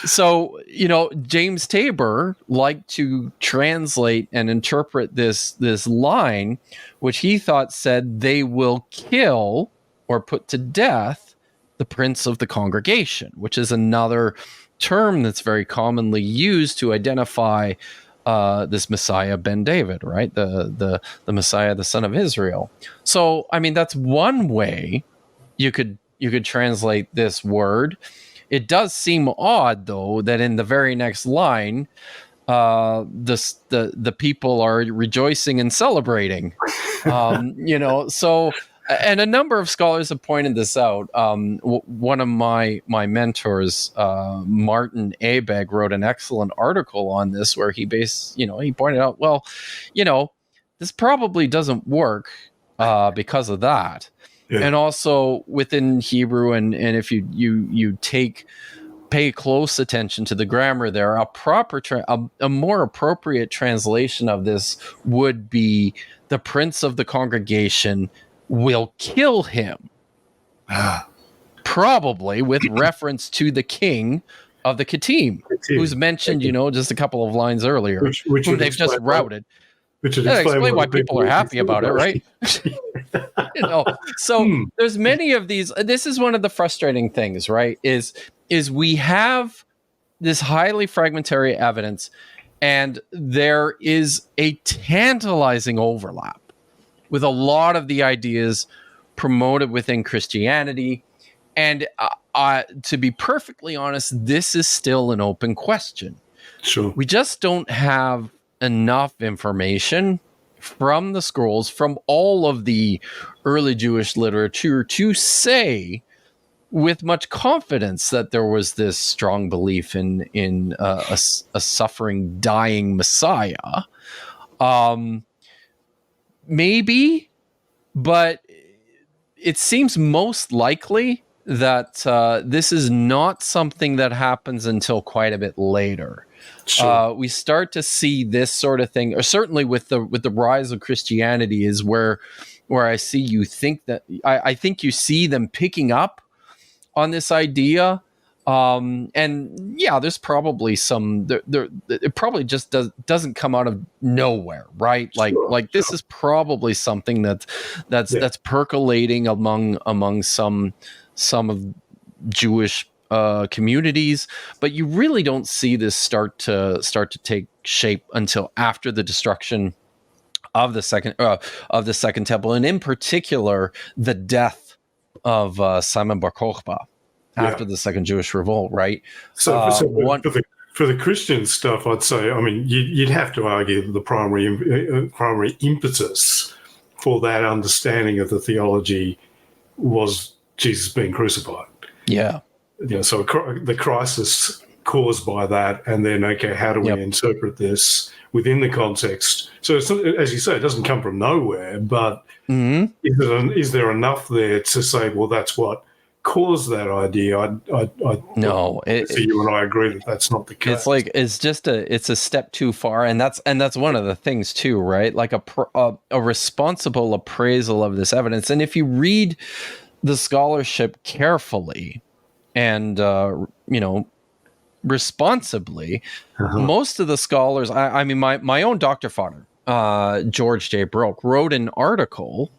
So, James Tabor liked to translate and interpret this line, which he thought said, "They will kill or put to death the prince of the congregation," which is another term that's very commonly used to identify this Messiah ben David, right? The Messiah, the son of Israel. So, I mean, that's one way you could translate this word. It does seem odd, though, that in the very next line, the people are rejoicing and celebrating. So, and a number of scholars have pointed this out. One of my mentors, Martin Abegg, wrote an excellent article on this, where he pointed out, well, this probably doesn't work because of that. Yeah. And also within Hebrew, and if you pay close attention to the grammar there, a more appropriate translation of this would be, "The prince of the congregation will kill him," probably with reference to the king of the Kittim, who's mentioned, just a couple of lines earlier, who they've just routed. Which would explain why people are happy about it, right? So there's many of these. This is one of the frustrating things, right? Is we have this highly fragmentary evidence, and there is a tantalizing overlap with a lot of the ideas promoted within Christianity. And to be perfectly honest, this is still an open question. Sure. We just don't have enough information from the scrolls, from all of the early Jewish literature, to say with much confidence that there was this strong belief in a suffering, dying Messiah. Maybe, but it seems most likely that this is not something that happens until quite a bit later. Sure. We start to see this sort of thing, or certainly with the rise of Christianity, is where I see you think that I think you see them picking up on this idea. And yeah, there's probably some it probably just doesn't come out of nowhere, right? Like this is probably something that's percolating among some of Jewish communities, but you really don't see this start to take shape until after the destruction of the second temple, and in particular the death of Simon Bar Kokhba after the Second Jewish Revolt, right? So for the Christian stuff, I'd say, I mean, you'd have to argue that the primary impetus for that understanding of the theology was Jesus being crucified. Yeah. So the crisis caused by that, and then, okay, how do we interpret this within the context? So it's not, as you say, it doesn't come from nowhere, but is there enough there to say, well, that's what caused that idea? No, so you and I agree that that's not the case. It's like it's a step too far, and that's one of the things too, right? Like a responsible appraisal of this evidence, and if you read the scholarship carefully and responsibly, most of the scholars, I mean, my own doctor father, George J. Broke, wrote an article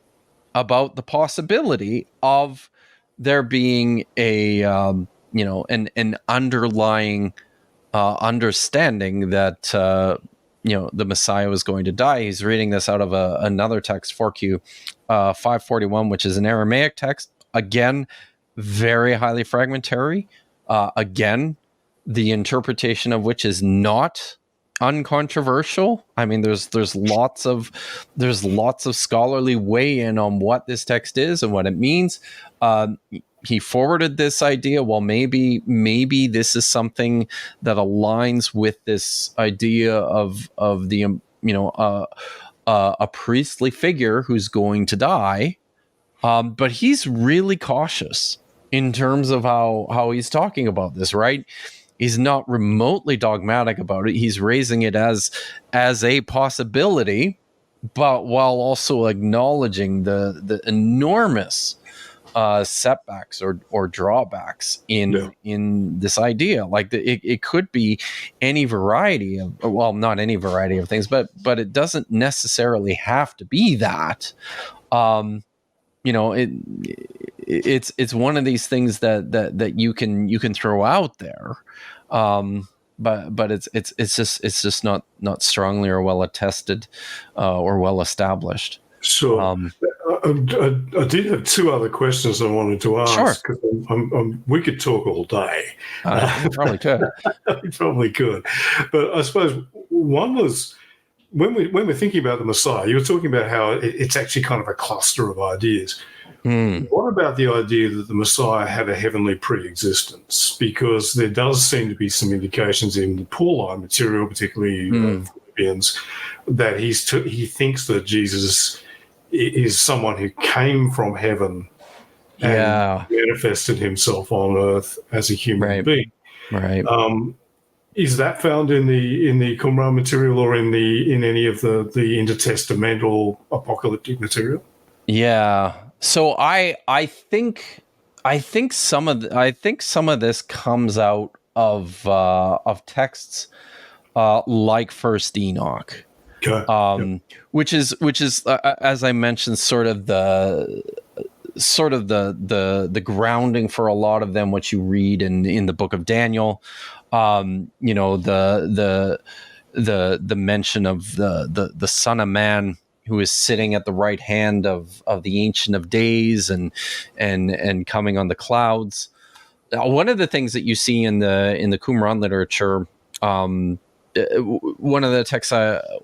about the possibility of there being a an underlying understanding that the Messiah was going to die. He's reading this out of another text, 4Q 541, which is an Aramaic text, again very highly fragmentary, again the interpretation of which is not uncontroversial. I mean, there's lots of scholarly weigh in on what this text is and what it means. He forwarded this idea. Well, maybe this is something that aligns with this idea of the a priestly figure who's going to die. But he's really cautious in terms of how he's talking about this, right? He's not remotely dogmatic about it. He's raising it as a possibility, but while also acknowledging the enormous setbacks or drawbacks in this idea. Like it could be any variety of, well, not any variety of things, but it doesn't necessarily have to be that. It's one of these things that you can throw out there, but it's just not strongly or well attested or well established. Sure. I did have two other questions I wanted to ask. Sure. We could talk all day. We probably could. We probably could. But I suppose one was, when we're thinking about the Messiah, you were talking about how it's actually kind of a cluster of ideas. What about the idea that the Messiah had a heavenly pre-existence? Because there does seem to be some indications in the Pauline material, particularly Philippians, that he thinks that Jesus is someone who came from heaven and manifested himself on earth as a human being. Right. Is that found in the Qumran material or in any of the intertestamental apocalyptic material? Yeah. So I think some of this comes out of texts like First Enoch. Okay. Which is as I mentioned, sort of the grounding for a lot of them, what you read in the book of Daniel. The mention of the Son of Man who is sitting at the right hand of the Ancient of Days and coming on the clouds. One of the things that you see in the Qumran literature, one of the texts,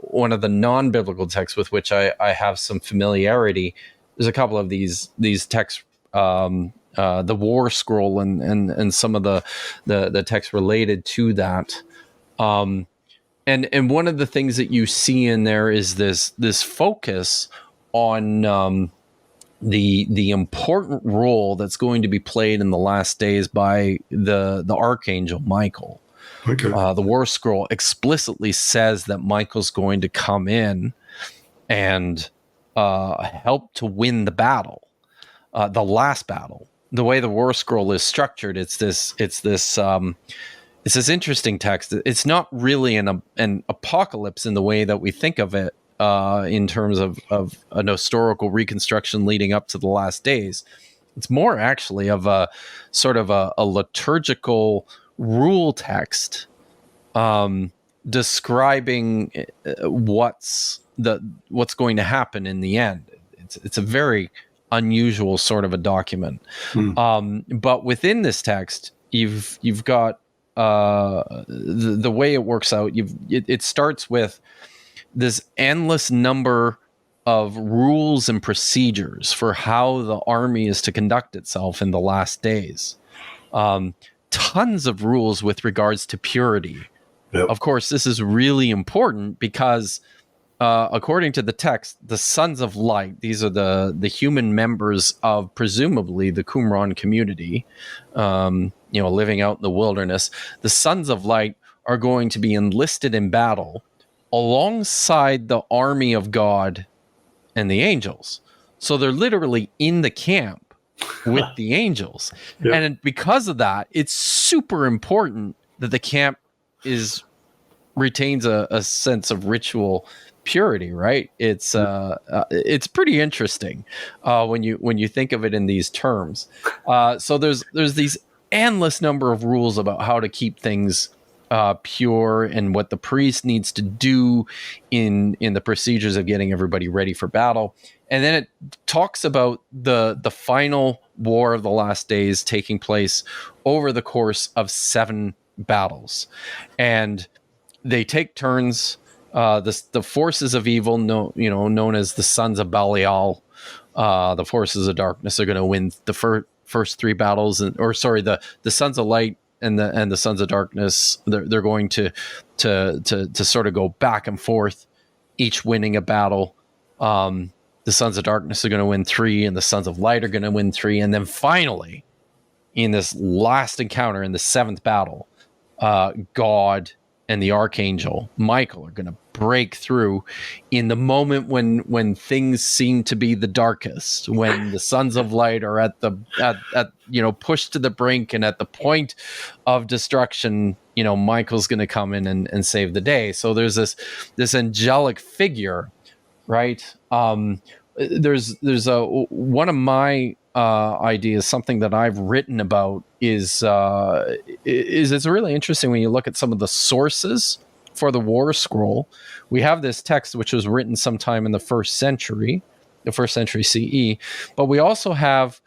one of the non-biblical texts with which I have some familiarity. There's a couple of these texts, the War Scroll and some of the texts related to that. And one of the things that you see in there is this focus on the important role that's going to be played in the last days by the archangel Michael. Okay. The War Scroll explicitly says that Michael's going to come in and help to win the battle, the last battle. The way the War Scroll is structured, it's this interesting text. It's not really an apocalypse in the way that we think of it in terms of an historical reconstruction leading up to the last days. It's more actually of a sort of a liturgical rule text describing what's going to happen in the end. It's a very unusual sort of a document. But within this text, you've got the way it works out. It starts with this endless number of rules and procedures for how the army is to conduct itself in the last days. Tons of rules with regards to purity. Yep. Of course, this is really important because according to the text, the sons of light, these are the human members of presumably the Qumran community, living out in the wilderness. The sons of light are going to be enlisted in battle alongside the army of God and the angels. So they're literally in the camp with the angels. Yep. And because of that, it's super important that the camp retains a sense of ritual purity, right? It's pretty interesting when you think of it in these terms. So there's these endless number of rules about how to keep things pure and what the priest needs to do in the procedures of getting everybody ready for battle. And then it talks about the final war of the last days taking place over the course of 7 battles. And they take turns. The forces of evil, known as the sons of Belial, the forces of darkness, are going to win the first 3 battles, the sons of light and the sons of darkness. They're going to sort of go back and forth, each winning a battle. The sons of darkness are going to win 3, and the sons of light are going to win 3, and then finally, in this last encounter, in the 7th battle, God and the archangel Michael are going to break through in the moment when things seem to be the darkest, when the sons of light are at pushed to the brink and at the point of destruction. Michael's going to come in and save the day. So there's this angelic figure, right? There's one of my ideas, something that I've written about is it's really interesting when you look at some of the sources for the War Scroll. We have this text which was written sometime in the first century CE, but we also have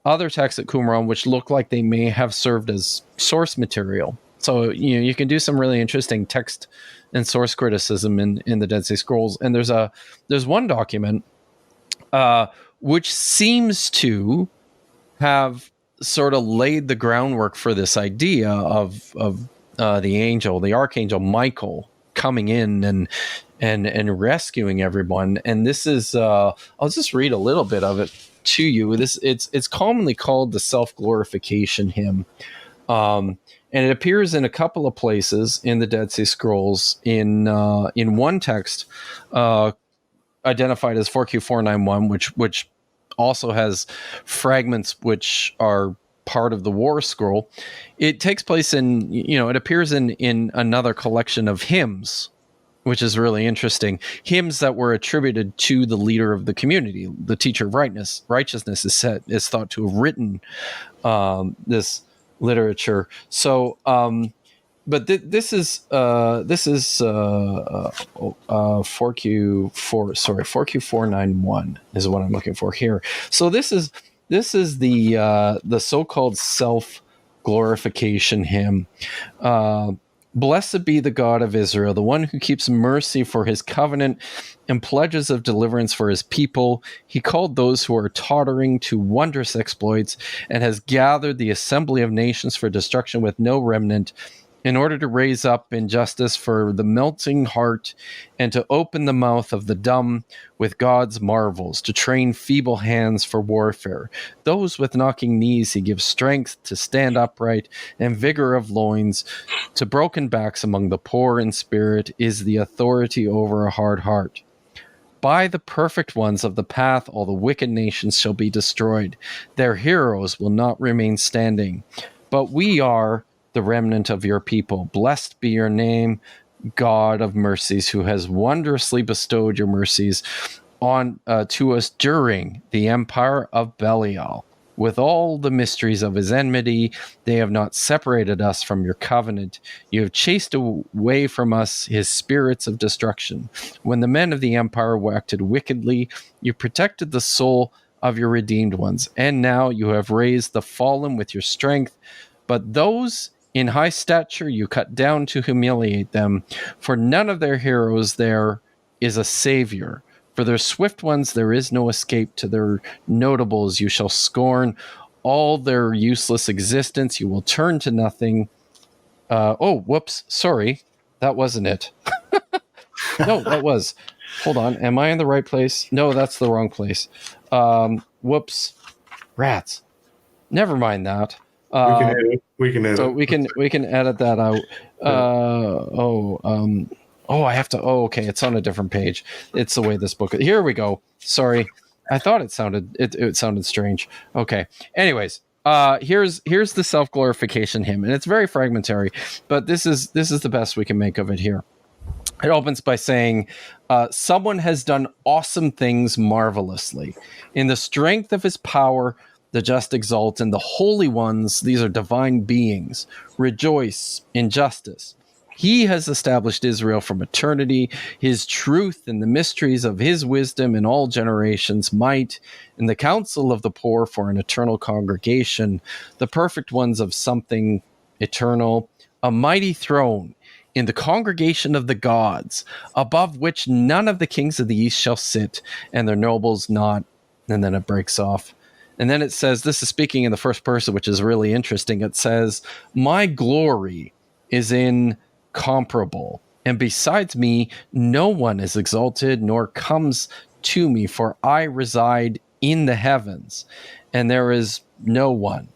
other texts at Qumran which look like they may have served as source material. So you can do some really interesting text and source criticism in the Dead Sea Scrolls. And there's one document which seems to have sort of laid the groundwork for this idea of the archangel Michael coming in and rescuing everyone. And this is I'll just read a little bit of it to you. It's commonly called the self-glorification hymn, and it appears in a couple of places in the Dead Sea Scrolls. In one text identified as 4Q491, which also has fragments which are part of the War Scroll. It takes place it appears in another collection of hymns, which is really interesting. Hymns that were attributed to the leader of the community, the teacher of righteousness is thought to have written this literature. So, but this is 4Q491 is what I'm looking for here. So this is the so-called self-glorification hymn, Blessed be the God of Israel, the one who keeps mercy for his covenant and pledges of deliverance for his people. He called those who are tottering to wondrous exploits and has gathered the assembly of nations for destruction with no remnant, in order to raise up injustice for the melting heart and to open the mouth of the dumb with God's marvels, to train feeble hands for warfare. Those with knocking knees he gives strength to stand upright and vigor of loins. To broken backs among the poor in spirit is the authority over a hard heart. By the perfect ones of the path all the wicked nations shall be destroyed. Their heroes will not remain standing. But we are the remnant of your people. Blessed be your name, God of mercies, who has wondrously bestowed your mercies on to us during the empire of Belial. With all the mysteries of his enmity, they have not separated us from your covenant. You have chased away from us his spirits of destruction. When the men of the empire acted wickedly, you protected the soul of your redeemed ones. And now you have raised the fallen with your strength. But those in high stature you cut down to humiliate them. For none of their heroes there is a savior. For their swift ones there is no escape. To their notables you shall scorn. All their useless existence you will turn to nothing. Sorry. That wasn't it. No, that was. Hold on. Am I in the right place? No, that's the wrong place. Rats. Never mind that. We can edit. So we can edit that out. I have to. Oh, okay. It's on a different page. It's the way this book. Here we go. Sorry, I thought it sounded strange. Okay. Anyways, here's the self-glorification hymn, and it's very fragmentary, but this is the best we can make of it here. It opens by saying, "Someone has done awesome things marvelously. In the strength of his power, the just exalt, and the holy ones, these are divine beings, rejoice in justice. He has established Israel from eternity, his truth and the mysteries of his wisdom in all generations, might in the counsel of the poor for an eternal congregation, the perfect ones of something eternal, a mighty throne in the congregation of the gods, above which none of the kings of the east shall sit, and their nobles not." And then it breaks off. And then it says, this is speaking in the first person, which is really interesting. It says, "My glory is incomparable, and besides me, no one is exalted, nor comes to me, for I reside in the heavens, and there is no one.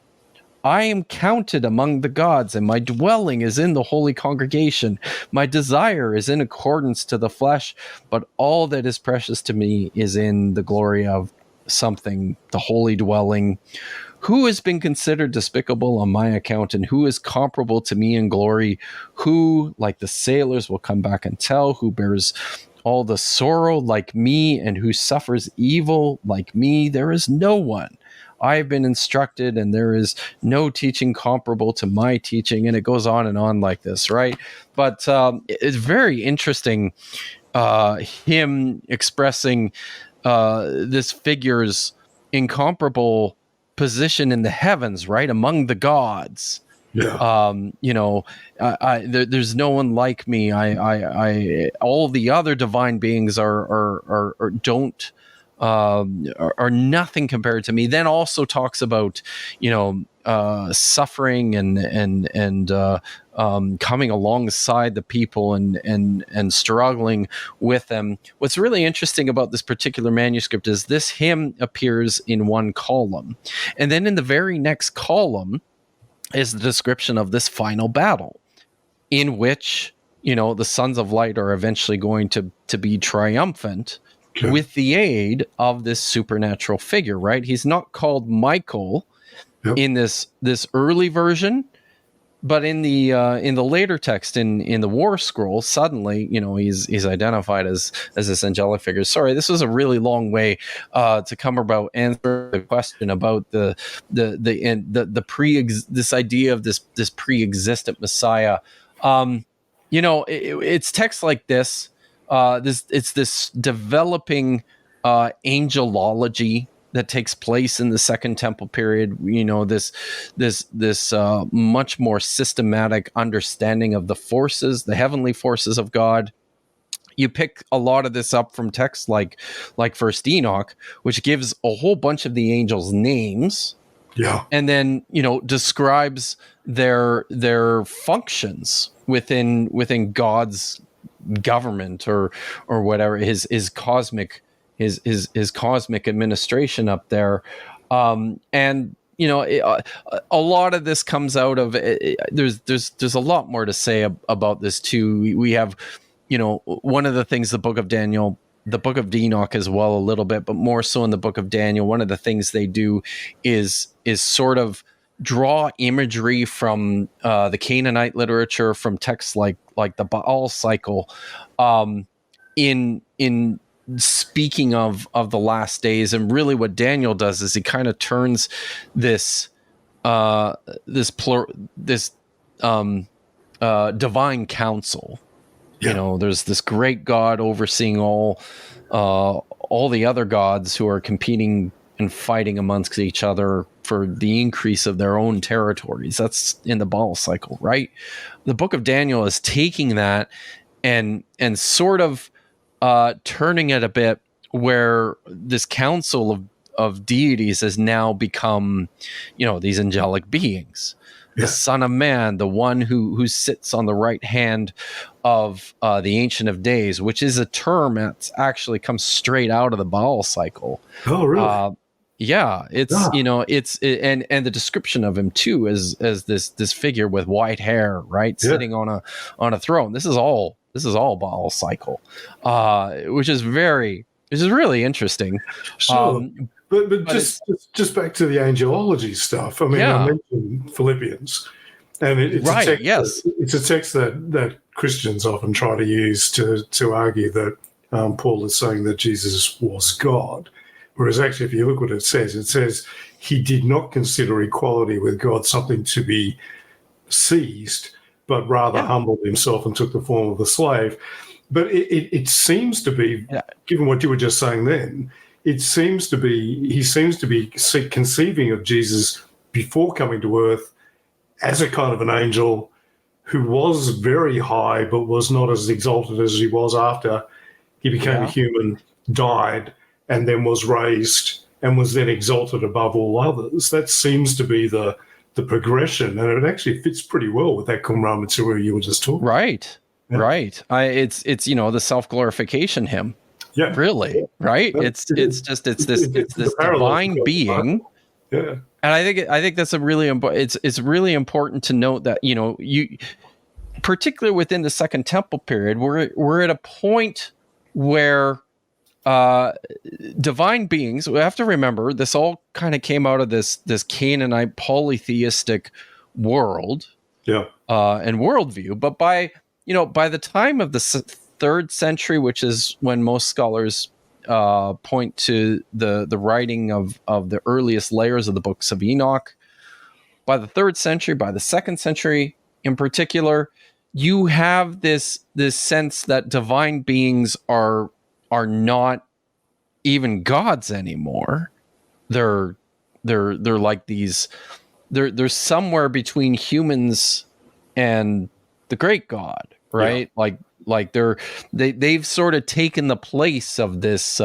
I am counted among the gods, and my dwelling is in the holy congregation. My desire is in accordance to the flesh, but all that is precious to me is in the glory of something, the holy dwelling. Who has been considered despicable on my account, and who is comparable to me in glory? Who, like the sailors, will come back and tell? Who bears all the sorrow like me, and who suffers evil like me? There is no one. I have been instructed, and there is no teaching comparable to my teaching." And it goes on and on like this, right? But it's very interesting, him expressing this figure's incomparable position in the heavens, right, among the gods. Yeah. There's no one like me. I all the other divine beings are nothing compared to me. Then also talks about, suffering and coming alongside the people and struggling with them. What's really interesting about this particular manuscript is this hymn appears in one column, and then in the very next column is the description of this final battle, in which the sons of light are eventually going to be triumphant. Okay. With the aid of this supernatural figure, right? He's not called Michael in this early version, but in the later text in the War Scroll, suddenly he's identified as this angelic figure. Sorry, this was a really long way to come about answer the question about this idea of this pre-existent Messiah. It's text like this. It's this developing angelology that takes place in the Second Temple period. You know, this much more systematic understanding of the forces, the heavenly forces of God. You pick a lot of this up from texts like First Enoch, which gives a whole bunch of the angels names. Yeah. And then, you know, describes their functions within God's government or whatever, his cosmic administration up there. And you know, a lot of this comes out of there's a lot more to say about this too. We have, you know, one of the things, the book of Daniel, the book of Enoch as well, a little bit, but more so in the book of Daniel, one of the things they do is sort of draw imagery from the Canaanite literature, from texts like the Baal cycle, in speaking of the last days. And really what Daniel does is he kind of turns this divine council. You know, there's this great God overseeing all the other gods who are competing and fighting amongst each other for the increase of their own territories. That's in the Baal cycle, right? The book of Daniel is taking that and sort of turning it a bit, where this council of deities has now become, you know, these angelic beings. The Son of Man, the one who sits on the right hand of the Ancient of Days, which is a term that's actually comes straight out of the Baal cycle. Oh, really? Yeah, it's you know, and the description of him too as this figure with white hair, right, sitting on a throne. This is all Baal cycle, which is really interesting. Sure. But just back to the angelology stuff. I mean, I mentioned Philippians, and it's right. A text Yes, it's a text that Christians often try to use to argue that Paul is saying that Jesus was God, whereas actually, if you look what it says he did not consider equality with God something to be seized, but rather humbled himself and took the form of a slave. But it seems to be, given what you were just saying then, he seems to be conceiving of Jesus before coming to earth as a kind of an angel who was very high, but was not as exalted as he was after he became a human, died, and then was raised and was then exalted above all others. That seems to be the progression, and it actually fits pretty well with that Qumran material you were just talking about. Right. Yeah. Right. It's you know, the self-glorification hymn. Yeah. Really. Right. It's this divine being. Yeah. And I think that's a really it's really important to note that, you know, you particularly within the Second Temple period, we're at a point where divine beings, we have to remember this all kind of came out of this Canaanite polytheistic world, and worldview. But by the time of the 3rd century, which is when most scholars point to the writing of the earliest layers of the books of Enoch, by the 3rd century, by the 2nd century in particular, you have this sense that divine beings are not even gods anymore. They're like these. They're somewhere between humans and the great God, right? Yeah. Like they've sort of taken the place of this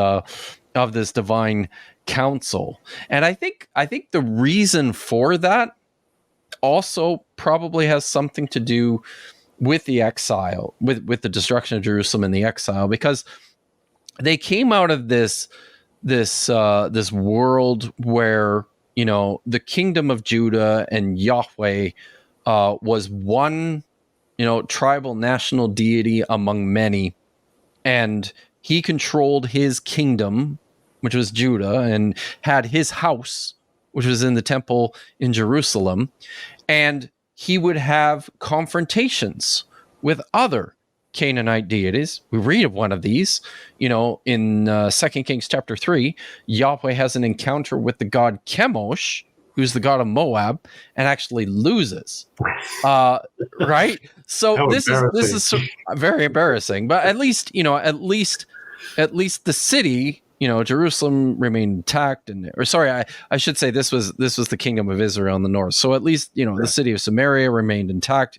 divine council, and I think the reason for that also probably has something to do with the exile, with the destruction of Jerusalem and the exile, because they came out of this world where, you know, the kingdom of Judah and Yahweh was one, you know, tribal national deity among many, and he controlled his kingdom, which was Judah, and had his house, which was in the temple in Jerusalem, and he would have confrontations with other Canaanite deities. We read of one of these, you know, in 2 Kings chapter 3. Yahweh has an encounter with the god Chemosh, who's the god of Moab, and actually loses. Right? So this is very embarrassing. But at least the city, Jerusalem remained intact, I should say this was the kingdom of Israel in the north. So at least, the city of Samaria remained intact.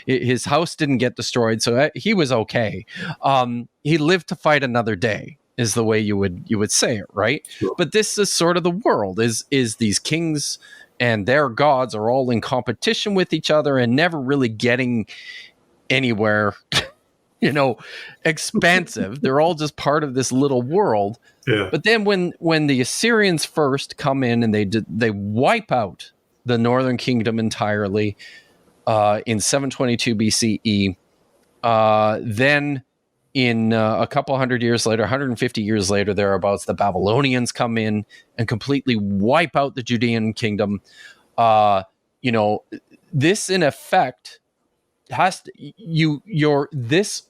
His house didn't get destroyed, so he was okay. He lived to fight another day, is the way you would say it, right? Sure. But this is sort of the world, is these kings and their gods are all in competition with each other and never really getting anywhere expansive. They're all just part of this little world. Yeah. But then when the Assyrians first come in and they wipe out the northern kingdom entirely in 722 BCE, then in a couple hundred years later, 150 years later, thereabouts, the Babylonians come in and completely wipe out the Judean kingdom. This in effect this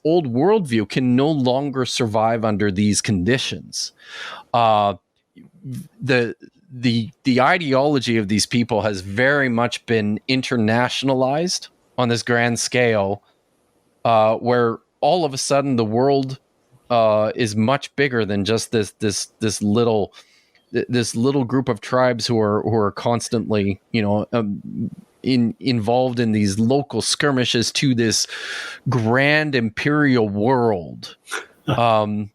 old worldview can no longer survive under these conditions. The ideology of these people has very much been internationalized on this grand scale, where all of a sudden the world is much bigger than just this little group of tribes who are constantly involved in these local skirmishes to this grand imperial world. And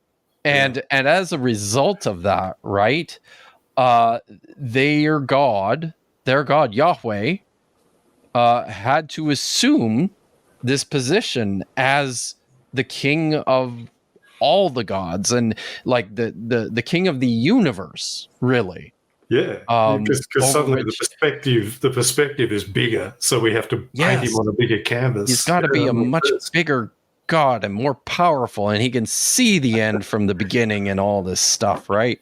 as a result of that, right, their God Yahweh had to assume this position as the king of all the gods and like the king of the universe, really. Yeah, because suddenly the perspective is bigger, so we have to paint him on a bigger canvas. He's got to be a much bigger God and more powerful, and he can see the end from the beginning and all this stuff, right?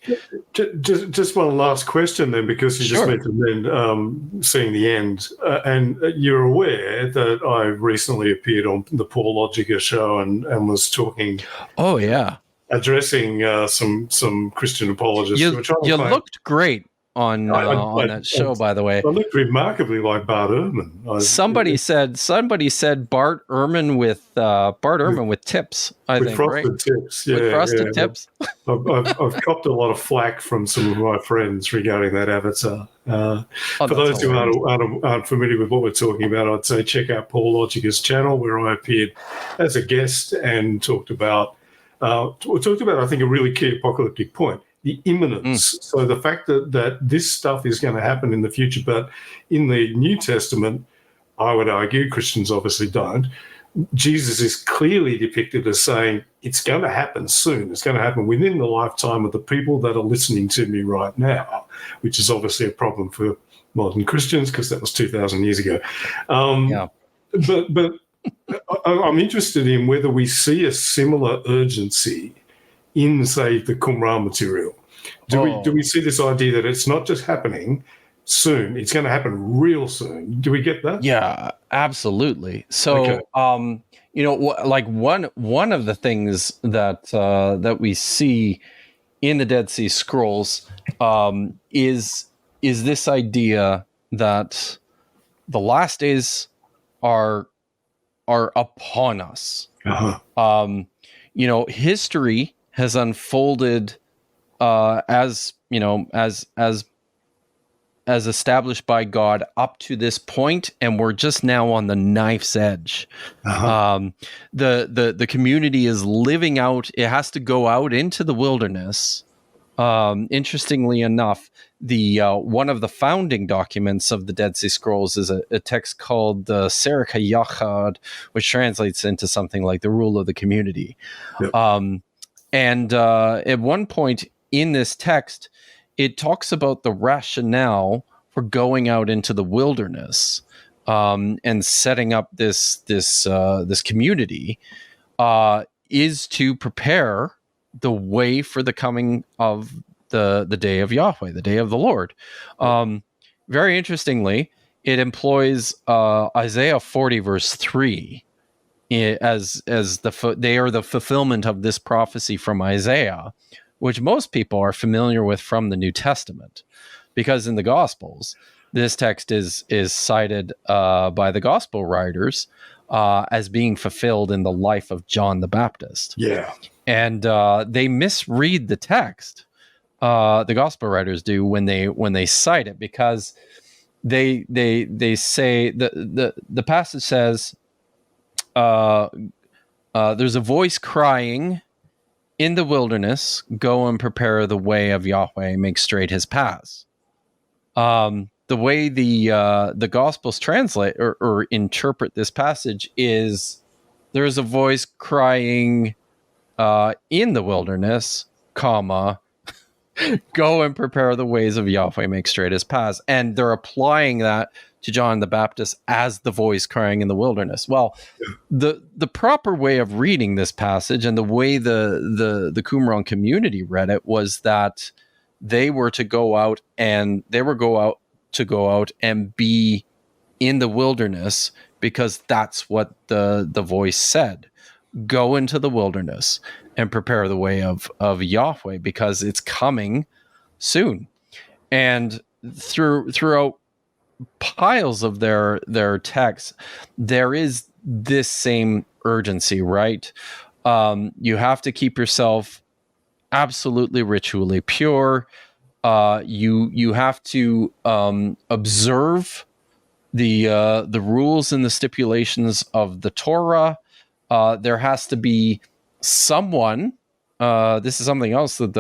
Just one last question then, because you just mentioned then seeing the end, and you're aware that I recently appeared on the Paul Logica show and was talking. Oh yeah, addressing some Christian apologists. You looked great on that show, by the way. I looked remarkably like Bart Ehrman. Somebody said Bart Ehrman with tips. I think frosted tips. Yeah, with frosted tips. I've copped a lot of flack from some of my friends regarding that avatar. For those who aren't familiar with what we're talking about, I'd say check out Paul Logica's channel, where I appeared as a guest and talked about I think a really key apocalyptic point. The imminence. So the fact that this stuff is going to happen in the future, but in the New Testament, I would argue, Christians obviously don't, Jesus is clearly depicted as saying it's going to happen soon. It's going to happen within the lifetime of the people that are listening to me right now, which is obviously a problem for modern Christians because that was 2,000 years ago. But I'm interested in whether we see a similar urgency in, say, the Qumran material. Do we see this idea that it's not just happening soon, it's going to happen real soon? Do we get that? Yeah, absolutely. So, like one of the things that we see in the Dead Sea Scrolls is this idea that the last days are upon us. History has unfolded as established by God up to this point, and we're just now on the knife's edge. The community is living out. It has to go out into the wilderness. Interestingly enough, the one of the founding documents of the Dead Sea Scrolls is a text called the Serach HaYachad, which translates into something like the rule of the community. Yep. And at one point in this text, it talks about the rationale for going out into the wilderness and setting up this community is to prepare the way for the coming of the day of Yahweh, the day of the Lord. Very interestingly, it employs Isaiah 40 verse 3 as they are the fulfillment of this prophecy from Isaiah, which most people are familiar with from the New Testament, because in the Gospels, this text is cited by the Gospel writers as being fulfilled in the life of John the Baptist. Yeah. And they misread the text the gospel writers do when they cite it, because they say the passage says, there's a voice crying in the wilderness, go and prepare the way of Yahweh, make straight his paths. The way the Gospels translate or interpret this passage is, there's a voice crying in the wilderness, comma, go and prepare the ways of Yahweh, make straight his paths. And they're applying that to John the Baptist as the voice crying in the wilderness. Well, the proper way of reading this passage, and the way the Qumran community read it, was that they were to go out and be in the wilderness, because that's what the voice said. Go into the wilderness and prepare the way of Yahweh, because it's coming soon. And throughout piles of their texts, there is this same urgency, right? You have to keep yourself absolutely ritually pure. You have to observe the rules and the stipulations of the Torah. There has to be someone. This is something else that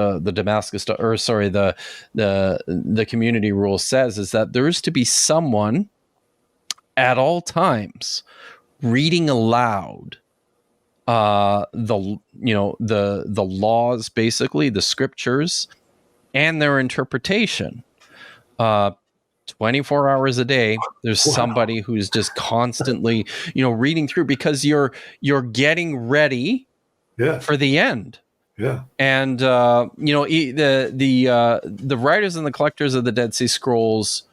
the community rule says, is that there is to be someone at all times reading aloud the laws, basically the scriptures, and their interpretation. 24 hours a day, there's somebody who's just constantly, reading through, because you're getting ready for the end. Yeah. And the writers and the collectors of the Dead Sea Scrolls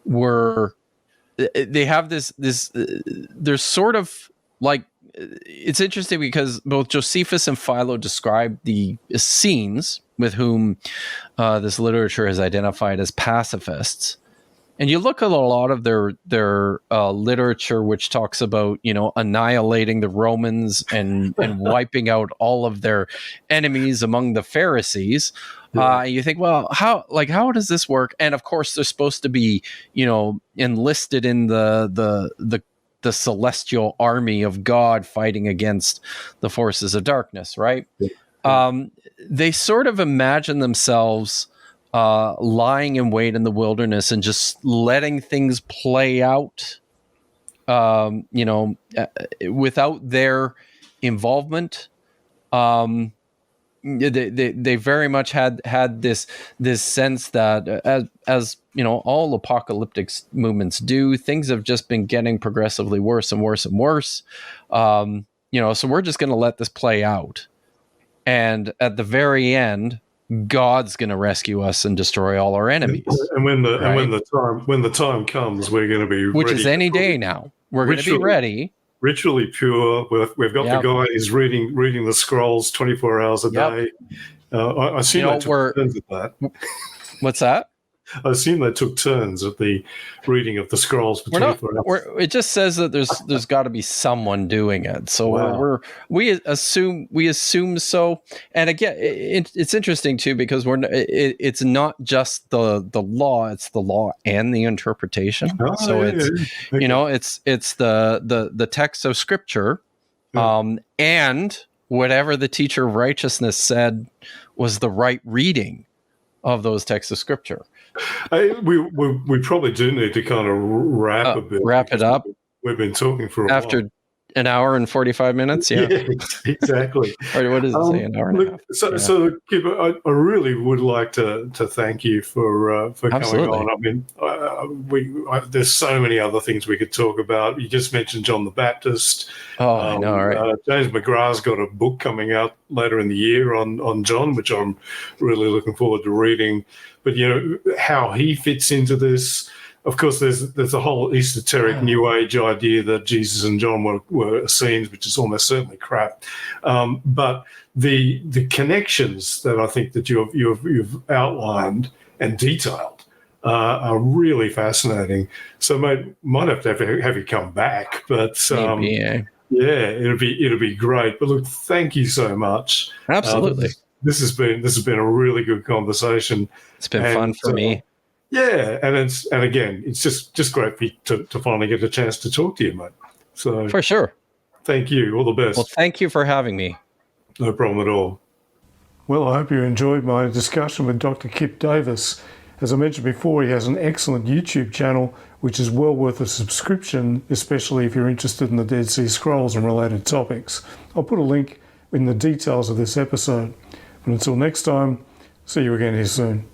they have this there's sort of like, it's interesting because both Josephus and Philo describe the Essenes, with whom this literature is identified as pacifists. And you look at a lot of their literature, which talks about, annihilating the Romans and wiping out all of their enemies among the Pharisees. You think, well, how does this work? And of course, they're supposed to be, enlisted in the celestial army of God, fighting against the forces of darkness, right? They sort of imagine themselves lying in wait in the wilderness and just letting things play out, without their involvement. They very much had this sense that as all apocalyptic movements do, things have just been getting progressively worse and worse and worse. So we're just going to let this play out, and at the very end, God's going to rescue us and destroy all our enemies. And when the time comes, we're going to be which ready is any day now. We're going to be ready. Ritually pure. We've got the guy who's reading the scrolls 24 hours a day. I assume they took turns at that. What's that? I assume they took turns at the reading of the scrolls for 24 hours. It just says that there's got to be someone doing it. So we assume so. And again, it's interesting too, because it's not just the law; it's the law and the interpretation. It's the text of Scripture, and whatever the teacher of righteousness said was the right reading of those texts of Scripture. We probably do need to kind of wrap it up. We've been talking for after an hour and 45 minutes. Yeah, exactly. Or what does it say? An hour and a half. So Kipp, I really would like to thank you for coming on. I mean, there's so many other things we could talk about. You just mentioned John the Baptist. I know, right? James McGrath's got a book coming out later in the year on John, which I'm really looking forward to reading. But how he fits into this. Of course, there's a whole esoteric New Age idea that Jesus and John were Essenes, which is almost certainly crap. But the connections that I think that you've outlined and detailed are really fascinating. So might have to have you come back, but it'll be great. But look, thank you so much. Absolutely. this has been a really good conversation. It's been And, fun for me. Yeah, and again, it's just great to finally get a chance to talk to you, mate. So For sure. thank you. All the best. Well, thank you for having me. No problem at all. Well, I hope you enjoyed my discussion with Dr. Kipp Davis. As I mentioned before, he has an excellent YouTube channel, which is well worth a subscription, especially if you're interested in the Dead Sea Scrolls and related topics. I'll put a link in the details of this episode. But until next time, see you again here soon.